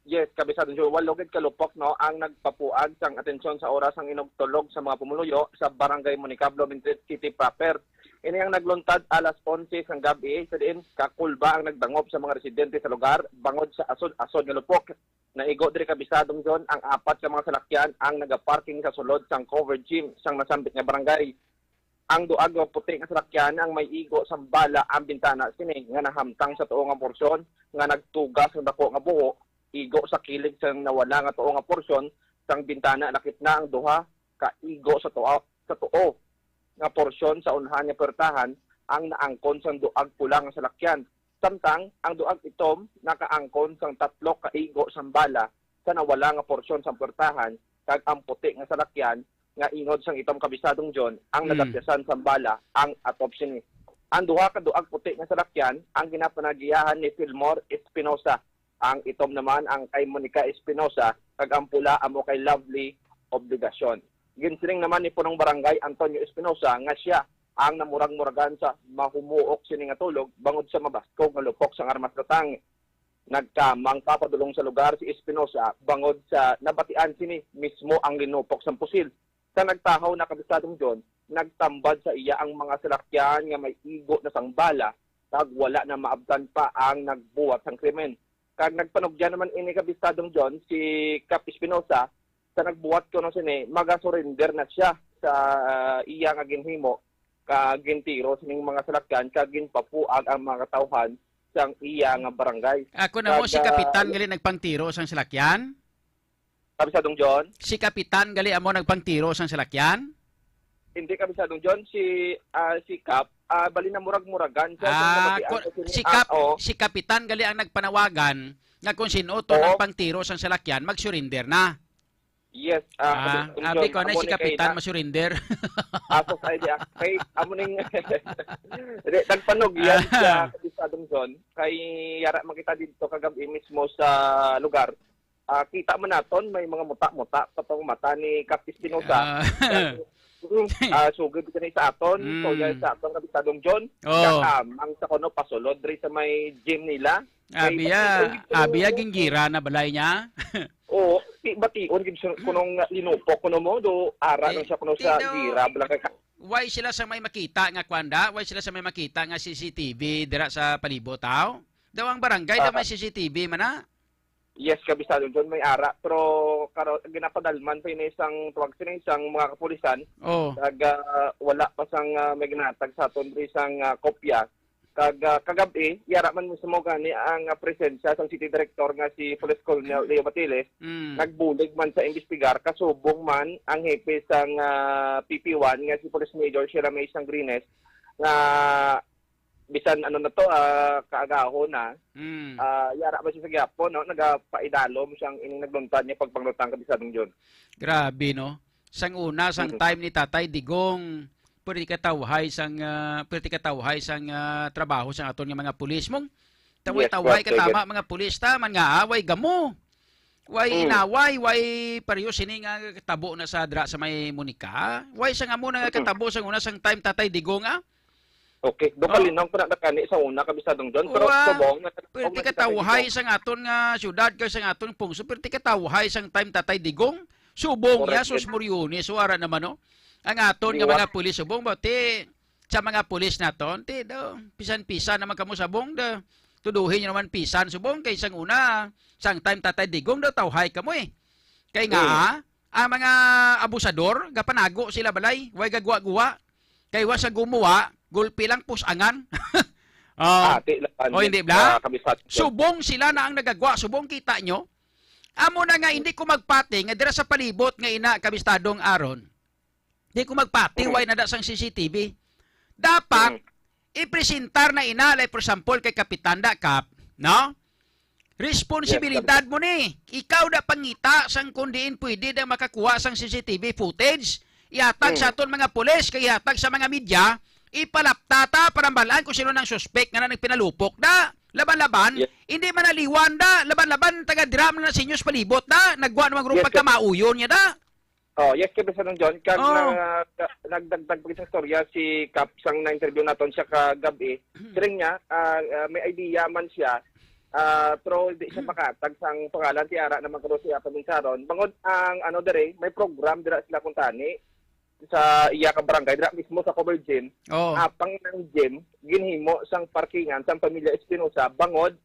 Yes, kabisado John, 8 kalupok no ang nagpapuan sang atensyon sa oras ang inugtulog sa mga pumuluyo sa Barangay Monica, Bloomingtreet City proper. Ini ang nagluntad alas 11 ng gabi sa diin kakulba ang nagdangop sa mga residente sa lugar bangod sa asod nga lupok. Naigo diri kabisadong John ang 4 ka mga salakyan ang nagaparking sa sulod sang covered gym sang nasambit nga barangay. Ang duag nga puti nga salakyan ang may igo sa bala ang bintana sini nga nahamtang sa tuo nga porsyon nga nagtugas ng dako nga buho. Igo sa kilig sang nawala nga tuo nga porsyon sang bintana nakit na ang duha ka igo sa tuo nga porsyon sa unahan nga pertahan ang naangkon sang duag pula nga salakyan. Samtang ang duag itom nakaangkon sang 3 ka igo sang bala sa nawala nga porsyon sang pertahan kag ang puti nga salakyan nga ingod sang itom kabisadong John ang nagatyasan sang bala ang autopsy ni. Ang duha ka duag puti nga salakyan ang ginapanagiyahan ni Fillmore Espinosa. Ang itom naman ang kay Monica Espinosa kag ang pula amo kay Lovely Obligasyon. Ginsiling naman ni punong barangay Antonio Espinosa nga siya ang namurag-muragan sa mahumuok sini nga tulog bangod sa mabaskog nga lupok sa armas katang. Nagkamang papadulong sa lugar si Espinosa bangod sa nabatian sini mismo ang linupok sa pusil. Sa nagtahaw na Kabistadong John, nagtambad sa iya ang mga salakyan nga may igo na sangbala kag wala na maabtan pa ang nagbuwat sang krimen. Kag nagpanugyan naman ini Kabistadong John si Cap Espinosa sa nagbuwat ko no sini maga-surrender na siya sa iya nga ginhimo kag gintiro sining mga salakyan kag ginpapuag ang mga katawhan sang iya nga barangay. Ako na mo si Kapitan gali nagpangtiro sang salakyan. Kabistadong John, Si Kapitan gali amo nagpangtiro sang salakyan. hindi Kabistadong John si Cap bali na murag-muragan siya sa nabatian sa sini. Si Kap, oo. si Kapitan gali ang nagpanawagan nga kung sino to Oo. ang pangtiro sang salakyan mag-surrender na. Yes, Kabistadong Abi John, ko na amo si ni Kapitan kay ma-surrender. Asos idea kay amo ning nagpanog yan sa Kabistadong John kay yara makita dito kagabi mismo sa lugar. Kita man naton may mga muta-muta patong mata ni Cap Espinosa. Sugod ka sa aton, so yan sa aton Kabistadong John. Oh. Ang sa kono pasulod diri sa may gym nila. Abiya gingira na balay niya. Oo, bation gid kunong linupok kuno mo do ara nang siya kuno sa Tino. gira bala kay Why sila sa may makita nga kwanda? Why sila sa may makita nga CCTV dira sa palibot taw? Daw ang barangay daw may CCTV man na. yes Kabistadong John may ara pero karo ginapadalman pa ini isang tuwag sini isang mga kapulisan Oh. kag wala pa sang may ginatag sa aton diri isang kopya kag kagabi yara man mismo gani ang presensya sang city director nga si Police Colonel Leo Batiles nagbulig man sa investigar kasubong man ang hepe sang PP1 nga si Police Major Sheila May Sangrines nga bisan ano na to kaagaho na yara ba siya sa gyapon no nagapaidalom siyang ining nagluntad niya pagpanglutang Kabistadong John. Grabe no. Sang una sang time ni Tatay Digong pwede katawhay sang trabaho sang aton nga mga pulis mong taway Yes, katama mga pulis ta man nga away gamo. Way inaway, way pareho sini nga katabo na sa dra sa may Monica. Way sang amo na nga katabo sang una sang time Tatay Digong Okay, do kalinaw pa na kani sa una Kabistadong John pero Uwa, subong Pwede katawhay sang aton nga syudad kay sang aton pungso pwede katawhay sang time Tatay Digong. Subong ya Correct. sus Moriunes wara naman no. Ang aton nga mga pulis subong ba ti sa mga pulis naton ti do pisan-pisan naman kamo sabong da tuduhin nyo naman pisan subong kay sang una sang time Tatay Digong daw tawhay kamo kay nga ang mga abusador gapanago sila balay way gagwa-guwa kay wa sa gumawa gulpi lang pusangan. ati laban. hindi bla? Kabistadong John. Subong sila na ang nagagwa, subong kita nyo. Amo na nga hindi ko magpati nga dira sa palibot nga ina Kabistadong Aron. Hindi ko magpati way nada sang CCTV. Dapat ipresentar na ina like for example kay Kapitan da Kap, no? Responsibilidad mo ni. Ikaw da pangita sang kundiin pwede da makakuha sang CCTV footage. Ihatag sa aton mga pulis, kay ihatag sa mga media, ipalaptata para balaan kung sino nang suspect nga na nagpinalupok da. Laban-laban, Yes. hindi man naliwan da. Laban-laban, taga-dram na sinyos palibot da. Nagwa namang grupag Yes, kamauyon niya da. Yes Kabistadong John kag Oh. nagdagdag pa isang storya si Cap sang na-interview naton siya kagabi. Siring niya may idea man siya pero hindi siya makatag sang pangalan ti ara naman kuno siya paminsaron. Bangod ang ano dere, may program dira sila kuntani sa iya ka barangay dira mismo sa covered gym. Oh. Apang ng gym ginhimo sang parkingan sang pamilya Espinosa bangod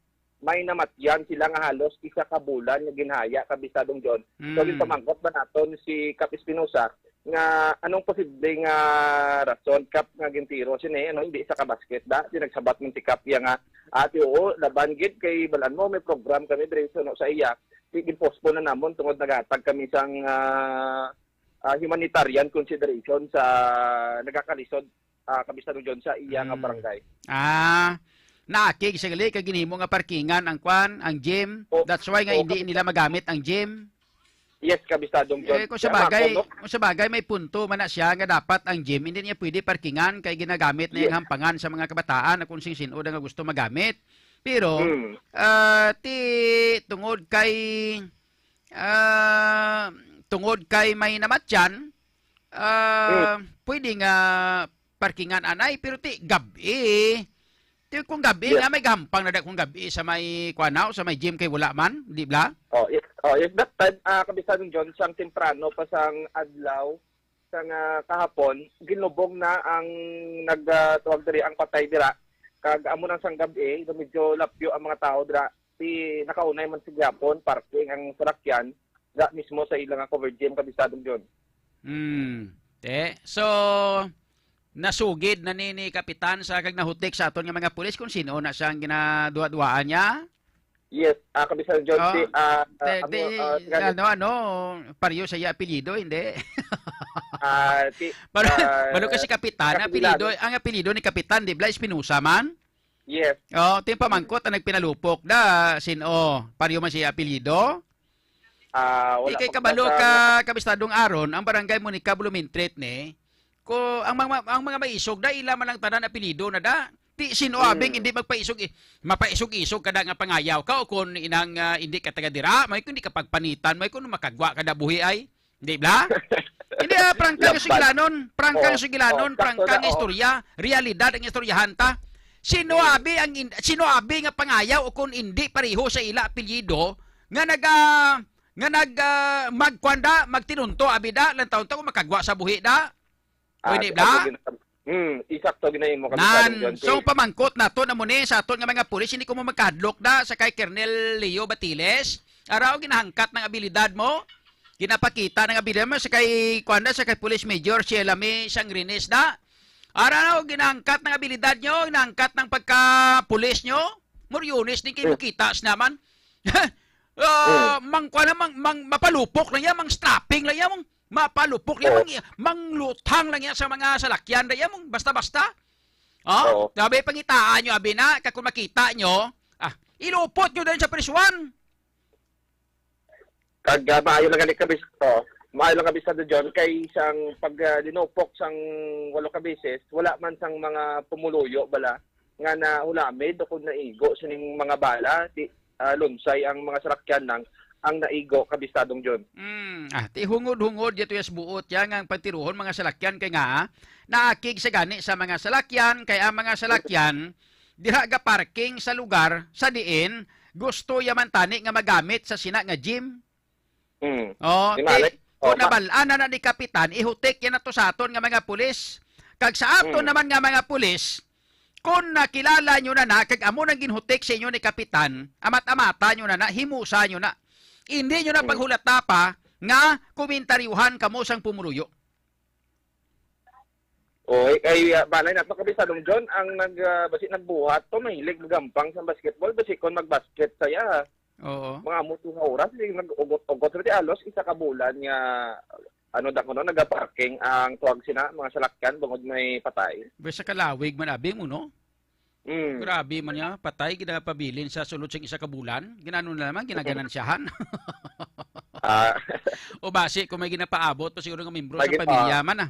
may namatyan sila nga halos isa ka bulan nga ginhaya Kabistadong John. So dito mangkot ba naton si Cap Espinosa nga anong posibleng rason Cap nga gintiro sini ano hindi isa ka basket da di nagsabat man si Cap ya nga ati oo laban gid kay balan mo may program kami dire no sa iya i-postpone na namon tungod nagatag kami sang humanitarian consideration sa nagakalisod Kabistadong John sa iya nga barangay. Naakig sa gali kay ginhimo nga parkingan ang kwan, ang gym. Oh, That's why nga oh, hindi nila magamit ang gym. Yes Kabistadong John. Kung sa bagay may punto man na siya nga dapat ang gym hindi niya pwede parkingan kay ginagamit na yung hampangan sa mga kabataan na kung sino nga gusto magamit. Pero tungod kay may namatyan pwede nga parkingan anay pero ti gabi. Ti kung gabi Yes. nga may gampang na da kung gabi sa may kuanaw sa may gym kay wala man, di ba? If that time, Kabisado John, sang temprano pa sang adlaw, sang kahapon, ginlubog na ang nagtuwag diri ang patay dira. Kag amo nang sang gabi, medyo lapyo ang mga tao dira. Ti nakaunay man sa gyapon, parking ang sasakyan, da mismo sa ilang covered gym, Kabisado John. So nasugid na ni kapitan sa kag nahutik sa aton nga mga pulis kung sino na siyang ginaduwa-duwaan niya. Yes, Kabisado John, Oh. sigani- Pariyo sa iya apelyido, hindi. ti Balo kasi kapitan, ang apelyido ni kapitan, di ba, Espinosa man? yes. Ting pamangkot ang nagpinalupok da, sino, pariyo man siya apelyido? Wala Ikay pa kabalo sa- ka kabistadong aron, ang barangay Monica Blumentritt ni, ko ang mga maisog da ila man lang tanan apelyido na da. Ti sino abing hindi magpaisog mapaisog-isog kada nga pangayaw ka o kun inang hindi ka taga dira, may kun hindi ka pagpanitan, may kun makagwa kada buhi ay. Di ba? Hindi prangkang sugilanon, prangkang sugilanon, prangkang istorya, realidad ang istoryahan ta. Sino abi nga pangayaw o kun hindi pareho sa ila apelyido nga magkwanda magtinunto abida lang taon ko makagwa sa buhi da. O di ba? Isakto ginayin mo Kabisado John. So pamangkot nato na muni sa aton nga mga pulis hindi ko mo magkadlok da sa kay Colonel Leo Batiles. Araw ginahangkat ng abilidad mo. Ginapakita ng abilidad mo sa kay sa kay Police Major Cielame Sangrines da. Araw ginahangkat ng abilidad nyo, ginahangkat ng pagka-pulis nyo. Moryones din kayo kita naman. Mapalupok lang yan, mang strapping lang yan, mapalupok lang yan, manglutang lang yan sa mga salakyan lang yan, basta-basta. Oo. Sabi, pangitaan nyo, abi na, kung makita nyo, ilupot nyo din sa prisuan. Kag maayo lang Kabisado John kay isang pag linupok sang 8 ka beses, wala man sang mga pumuluyo bala nga na hulamid o kung naigo sining mga bala lunsay ang mga sarakyan nang ang naigo Kabistadong John. Ti hungod-hungod dito yes buot yan ang pagtiruhon mga salakyan kay nga naakig sa gani sa mga salakyan kay ang mga salakyan diha ga parking sa lugar sa diin gusto yaman tani nga magamit sa sina nga gym. Kung nabalaan na ni kapitan ihutik yan ato sa aton nga mga pulis. Kag sa aton naman nga mga pulis kung nakilala nyo na kag amo nang ginhutik sa inyo ni kapitan, amat-amata nyo na himusa nyo na. Hindi nyo na paghulata pa nga komentaryuhan kamo sang pumuluyo. Ay balay nato Kabisadong John ang nagbuhat to mahilig magampang sa basketball basi kon magbasket saya. Oo. Mga muto nga oras nag-ugot ti alos isa ka bulan nga nagaparking ang tuwag sina mga salakyan bungod may patay. Basta kalawig man abi mo no? Grabe man niya, patay ginapabilin sa sulod siyang isa ka bulan. Ginano na naman, ginaganansyahan. O basi, kung may ginapaabot pa siguro ng membro sa pamilya man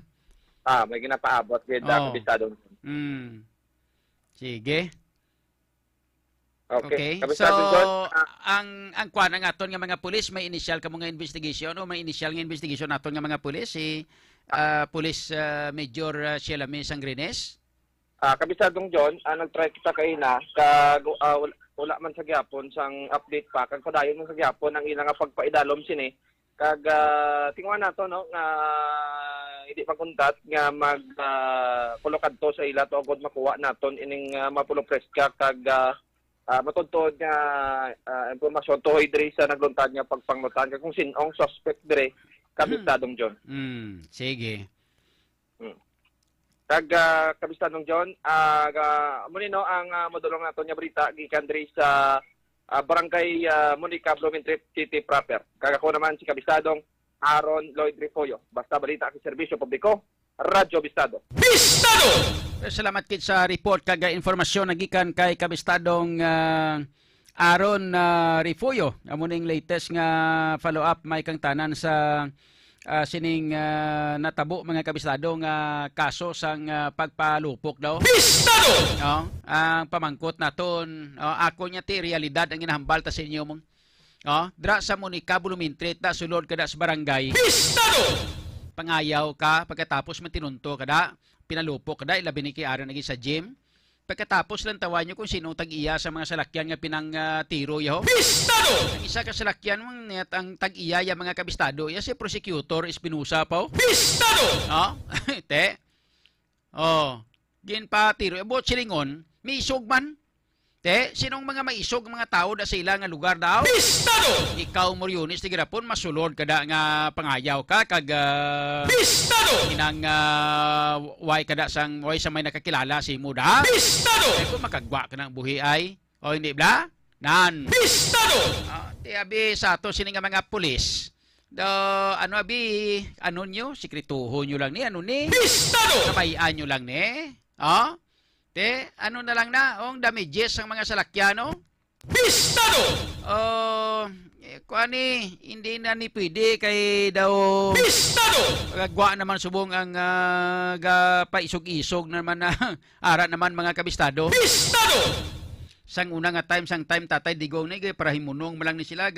may ginapaabot with Kabisado. Sige. Okay. So, ang kuan nga aton nga mga pulis, may initial ka mga investigation o may initial nga investigation naton nga mga pulis, si Police Major Cielame Sangrines. Kabisadong John, nag-try kita kaina kag wala man sa gyapon sang update pa kag padayon man sa gyapon ang ilang pagpaidalom sini kag tingwa nato no nga hindi pa kuntat nga mag kulokad to sa ila to agod makuha naton ining mapulo preska kag matudtod nga impormasyon tuhoy diri sa nagluntad nga pagpanglutan kag kung sinong suspect diri Kabisadong John. Sige. Kag Kabistadong John, muli no ang modulong nato nga balita gikan diri sa Barangay Monica Blumentritt City proper. Kag ako naman si Kabistadong Aaron Lloyd Rifollo. Basta balita sa serbisyo publiko, Radyo Bistado. Bistado! Salamat kit sa report kag informasyon nagikan kay Kabistadong Aaron Rifollo. Amo ning latest nga follow up may kang tanan sa sining natabo mga kabistado nga kaso sang pagpalupok daw. Bistado! Ang pamangkot naton, ako nya ti realidad ang ginahambal ta sa inyo mong. Dra sa Monica Blumentritt ta sulod kada sa barangay. Bistado! Pangayaw ka pagkatapos matinunto kada pinalupok kada labi ni kiara nagi sa gym. Pagkatapos lang tawa nyo kung sino tag-iya sa mga salakyan nga pinang tiro yaho. Pistado! Ang isa ka salakyan ang tag-iya ya mga kabistado. Ya si prosecutor Espinosa pa. Pistado! Oh, te. Oh, gin pa tiro. Abot silingon, may isog man. Te, sinong mga maisog mga tao da sa ila nga lugar daw? Pistado! Ikaw Moriones ti girapon masulod kada nga pangayaw ka kag Pistado! inang way kada sang way sa may nakakilala si mo da. Pistado! Kung makagwa ka ng buhi ay o hindi bla? Nan. Pistado! Ti abi sa ato sini nga mga pulis. Ano abi ano nyo sikretuho nyo lang ni ano ni? Pistado! Kabayaan nyo lang ni. Oh? Te, ano na lang na, ang damages ang mga salakyano? Pistado! Kuani, hindi na ni pwede kay daw Pistado! gagwa naman subong ang paisog-isog naman na ara naman mga kabistado. Pistado! Sang una nga time, sang time tatay digong ni para himunong malang ni sila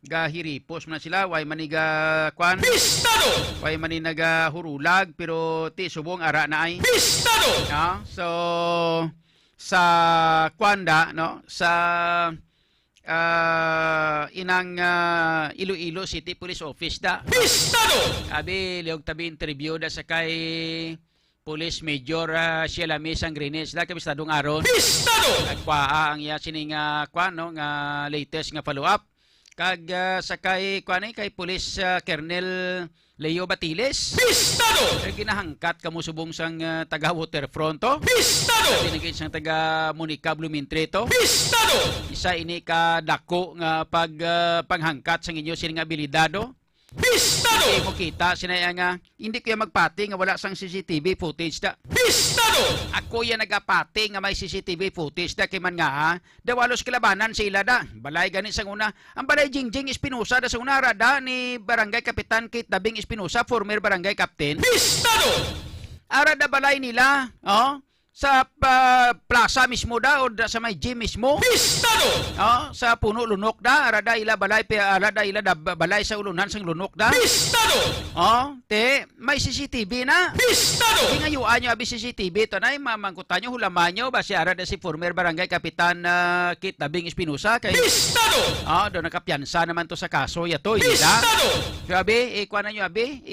gahiripos man sila, way maniga kwan. Pistado! Way maninaga hurulag pero ti subong ara na ay. Pistado! No? So sa kwanda no sa inang Iloilo City Police Office da. Pistado! Abi liog tabi interview da sa kay Police Major Sielami Sangrines da kabistadong aron. Pistado! Nagpaa ang iya sining kwan no nga latest nga follow up kag sa kay kwan kay Police Colonel Leo Batiles. Pistado! Ginahangkat kamo subong sang taga Waterfront to. Pistado! Pinagin sang taga Monica Blumentre to. Pistado! Isa ini ka dako nga panghangkat sang inyo sining abilidado. Pistado! Hindi mo kita sinaya nga hindi kaya magpati nga wala sang CCTV footage da. Pistado! Ako yan nagapati nga may CCTV footage da kay man nga dawalos kilabanan sila da. Balay gani sang una. Ang balay Jingjing Espinosa da sa una rada ni Barangay Kapitan Kit Dabing Espinosa, former Barangay Captain. Pistado! Ara da balay nila, sa plaza mismo da o da sa may gym mismo. Pistado! Sa puno lunok da, ara da ila balay ara da ila da balay sa ulunan sang lunok da. Pistado! Te, may CCTV na. Pistado! Di ngayuan nyo abi CCTV to na mamangkutan nyo hulaman nyo basi ara da si former Barangay Kapitan Kit Dabing Espinosa kay Pistado! do nakapiyansa naman to sa kaso yato ida. Pistado! Grabe, kuha na nyo abi,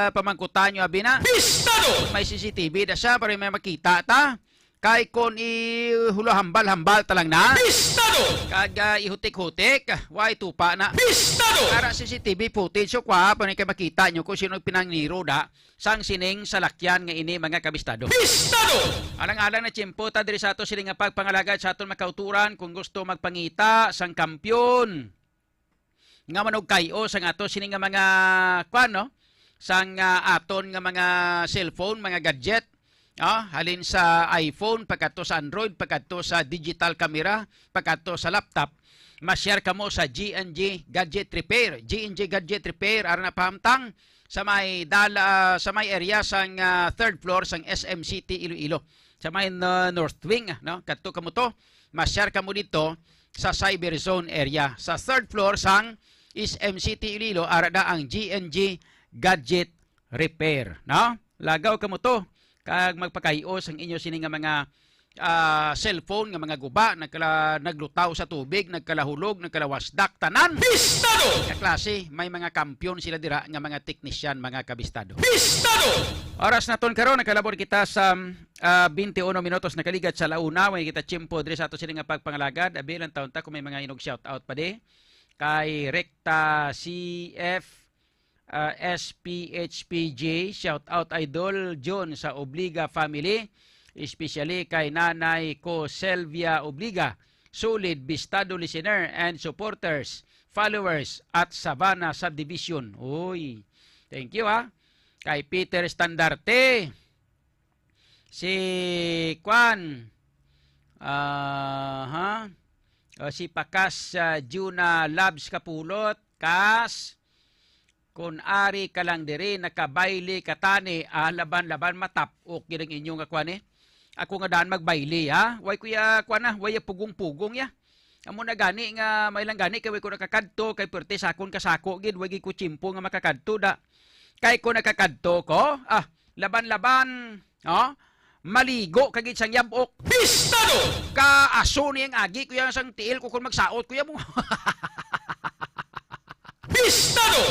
pamangkutan nyo abi na. Pistado! May CCTV da siya para may makita ta. Kay kon ihulo hambal-hambal talang na. Pistado! Kag ihutik-hutik, way tupa na. Pistado! Para CCTV footage so kwa pa kay makita nyo kung sino pinangniro da sang sining salakyan nga ini mga kabistado. Pistado! Alang-alang na tiyempo ta diri sa ato sining nga pagpangalagad sa aton makauturan kung gusto magpangita sang kampyon. Nga manog kayo sang ato sining nga mga kwan no? Sang aton nga mga cellphone, mga gadget. Halin sa iPhone, pagkato sa Android, pagkato sa digital camera, pagkato sa laptop, ma-share ka mo sa G&G Gadget Repair. G&G Gadget Repair ara na pahamtang sa may area sang third floor sang SM City Iloilo. Sa may North Wing, no? Kadto kamo to, ma-share ka mo dito sa Cyber Zone area. Sa third floor sang SM City Iloilo ara da ang G&G Gadget Repair, no? Lagaw kamo to kag magpakayos ang inyo sining nga mga cellphone nga mga guba naglutaw sa tubig, nagkalahulog, nagkalawasdak tanan. Pistado! Nga klase may mga kampyon sila dira nga mga teknisyan, mga kabistado. Pistado! Oras naton karon nakalabor kita sa 21 minutos nakaligat sa launa way kita tiyempo diri sa ato sining nga pagpangalagad. Abi lang taon ta kung may mga inog shout out pa di kay Recta CF SPHPJ, shout out Idol John sa Obliga family, especially kay Nanay ko Selvia Obliga, solid Bistado listener and supporters, followers at Savannah Subdivision. Uy, thank you Kay Peter Standarte, si Kwan, si Pakas Juna Labs Kapulot, Kas, kung ari ka lang diri nakabaili katani laban-laban matapok giring inyo nga kwan ako nga daan magbaili way kuya kwan way pugong-pugong ya amo na gani nga may lang gani kay way ko nakakadto kay perti sakon kasako gid way ko chimpo nga makakadto da kay ko nakakadto ko laban-laban no? Maligo kagid sang yabok. Bistado! Kaaso niyang agi kuya sang tiil ko kung magsaot kuya mo. Bistado!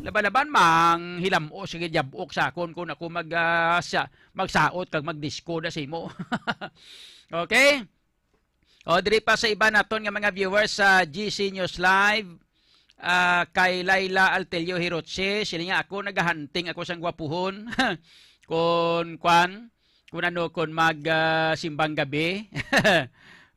Laban-laban mang hilamo sige yabok sa akon kung ako magsaot kag magdisco na sa imo. Okay? O diri pa sa iba naton nga mga viewers sa GC News Live, kay Laila Altelio Hirotse, sila nga ako naghahunting ako sang gwapuhon. Kung ano kon mag simbang gabi.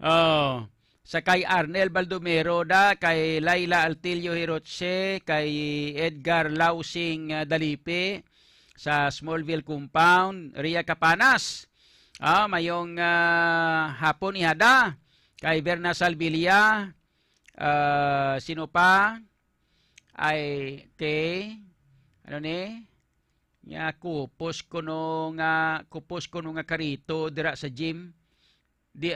Oh, sa kay Arnel Baldomero da, kay Laila Altilio Hirotse, kay Edgar Lausing Dalipe sa Smallville Compound, Ria Capanas. Mayong hapon ni Hada, kay Berna Salvilia, sino pa? Ay kay ano ni? Nga kupos ko nga karito dira sa gym.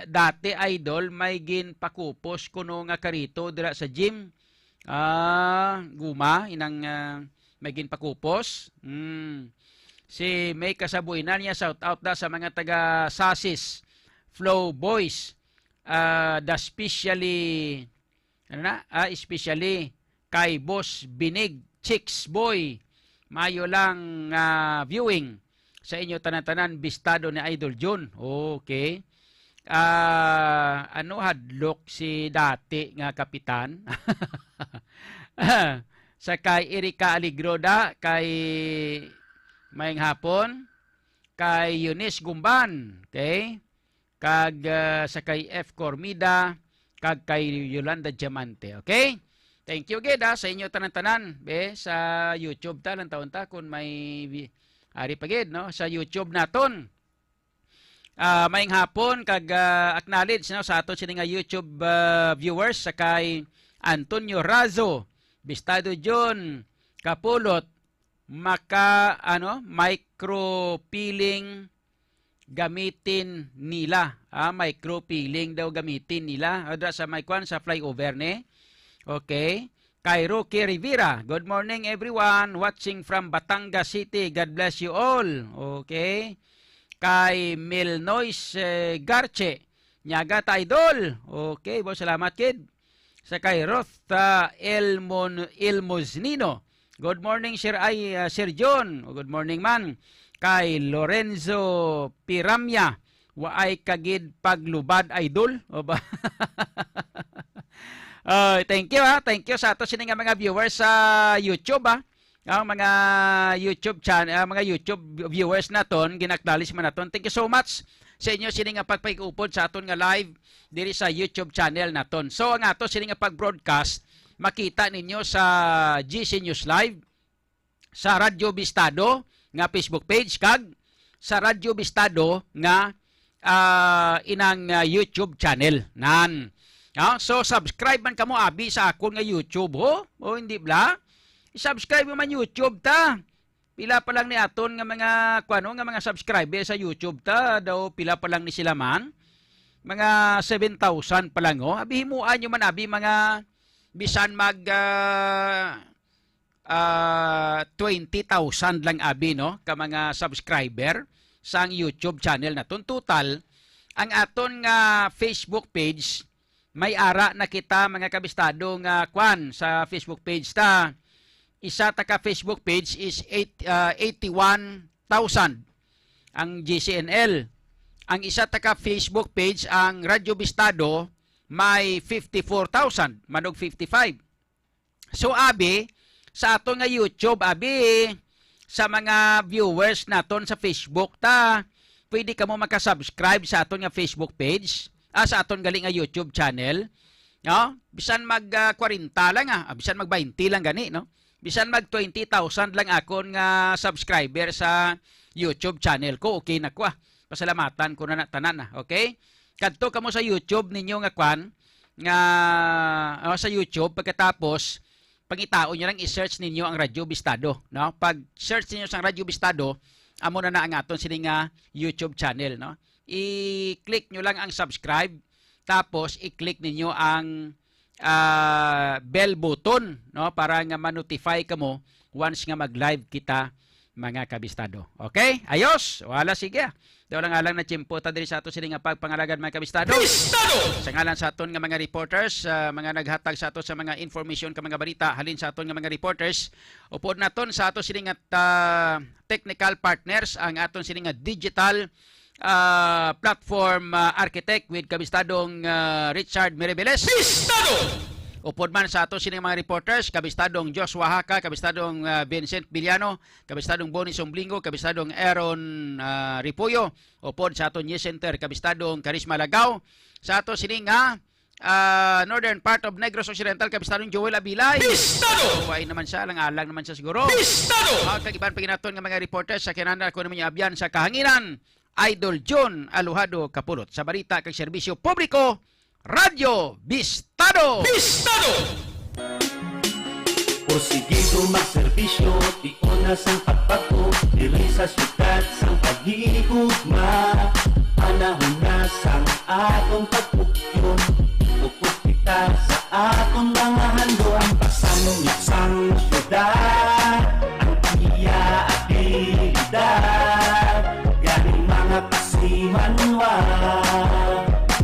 Dati idol may gin pakupos ko nga karito dira sa gym. Guma inang may gin pakupos. Si May Kasabuinan niya, shout out da sa mga taga Sasis Flow Boys. Especially kay Boss Binig Chicks Boy. Mayo lang viewing sa inyo tanan-tanan bistado ni Idol John. Okay. Ano hadlok si dati nga kapitan? Sa kay Erika Aligroda, kay Mayang Hapon, kay Eunice Gumban, okay? Kag sa kay F. Cormida, kag kay Yolanda Diamante, okay? Thank you gid sa inyo tanan-tanan sa YouTube ta lang taon ta kung may ari pagid no sa YouTube naton. Mayang hapon kag acknowledge no sa aton sini nga YouTube viewers sa kay Antonio Razo, Bistado John, Kapulot, micro peeling gamitin nila. Micro peeling daw gamitin nila. Adra sa Maykwan sa flyover ne. Okay. Kay Rocky Rivera, good morning everyone watching from Batangas City. God bless you all. Okay. Kay Milnois Garche, Nyaga Idol. Okay, bo salamat kid. Sa kay Roth Elmoznino. Good morning Sir John. Good morning man. Kay Lorenzo Piramya, waay kagid paglubad idol. O ba? Thank you Thank you sa ato sini nga mga viewers sa YouTube ang mga YouTube channel, mga YouTube viewers naton, ginakdalis man naton. Thank you so much sa inyo sini nga pagpaikupod sa aton nga live diri sa YouTube channel naton. So ang ato sini nga pag-broadcast makita ninyo sa GC News Live, sa Radyo Bistado nga Facebook page kag sa Radyo Bistado nga inang YouTube channel nan. So subscribe man kamo abi sa akon nga YouTube o hindi bla? I-subscribe man YouTube ta. Pila pa lang ni aton nga mga nga mga subscriber sa YouTube ta, daw pila pa lang ni sila man. Mga 7,000 pa lang Abi himuan nyo man abi mga bisan mag 20,000 lang abi no ka mga subscriber sa YouTube channel naton. Total ang aton nga Facebook page may ara na kita mga kabistado nga sa Facebook page ta. Isa ta ka Facebook page is 81,000 ang GCNL. Ang isa ta ka Facebook page ang Radyo Bistado may 54,000, manog 55. So abi sa aton nga YouTube abi sa mga viewers naton sa Facebook ta, pwede kamo makasubscribe sa aton nga Facebook page. Sa aton galing nga YouTube channel, no? Bisan mag 40 lang bisan mag 20 lang gani, no? Bisan mag 20,000 lang akon nga subscriber sa YouTube channel ko, okay na ko Pasalamatan ko na tanan okay? Kadto kamo sa YouTube ninyo nga sa YouTube pagkatapos pangitaon niyo lang i-search ninyo ang Radyo Bistado, no? Pag search niyo sa Radyo Bistado, amo na ang aton sini nga YouTube channel, no? I-click nyo lang ang subscribe, tapos i-click ninyo ang bell button, no, para nga ma-notify kamo once nga mag-live kita mga kabistado. Okay? Ayos? Wala sige. Daw lang alang na tiyempo ta diri sa ato sini nga pagpangalagan mga kabistado. Bistado! Sa ngalan sa aton nga mga reporters, mga naghatag sa ato sa mga information ka mga balita, halin sa aton nga mga reporters, upod naton sa ato sini nga technical partners ang aton sini nga digital platform architect with kabistadong Richard Miribeles. Bistado! Upod man sa ato sining mga reporters, kabistadong Joshua Haka, kabistadong Vincent Villano, kabistadong Bonnie Somblingo, kabistadong Aaron Ripuyo, upod sa ato news center, kabistadong Karisma Lagaw, sa ato sining northern part of Negros Occidental, kabistadong Joel Abilay. Bistado! Huwag naman siya, alang naman siya siguro. Bistado! Ang kagiban paginaton ng mga reporters sa kinanda ko naman yung abyan sa kahanginan, Idol John Alujado Kapulot. Sa balita kag serbisyo publiko, Radyo Bistado! Bistado! Porsigido magserbisyo, tionas ang pagbato, diri sa syudad sang paghigugma. Panahon na sang atong pagpugyon, upos kita sa atong mga handon. Pasangyot sang syudad, ang iya abilidad, ganing mga pasimanwa.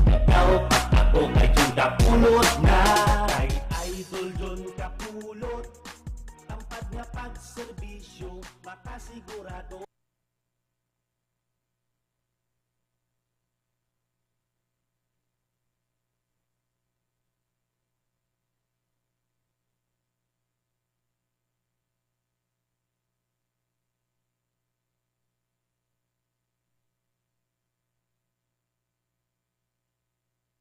Ikaw at ako kay John Kapulot na, kay Idol John Kapulot. Tampad nga pagserbisyo, makasigurado.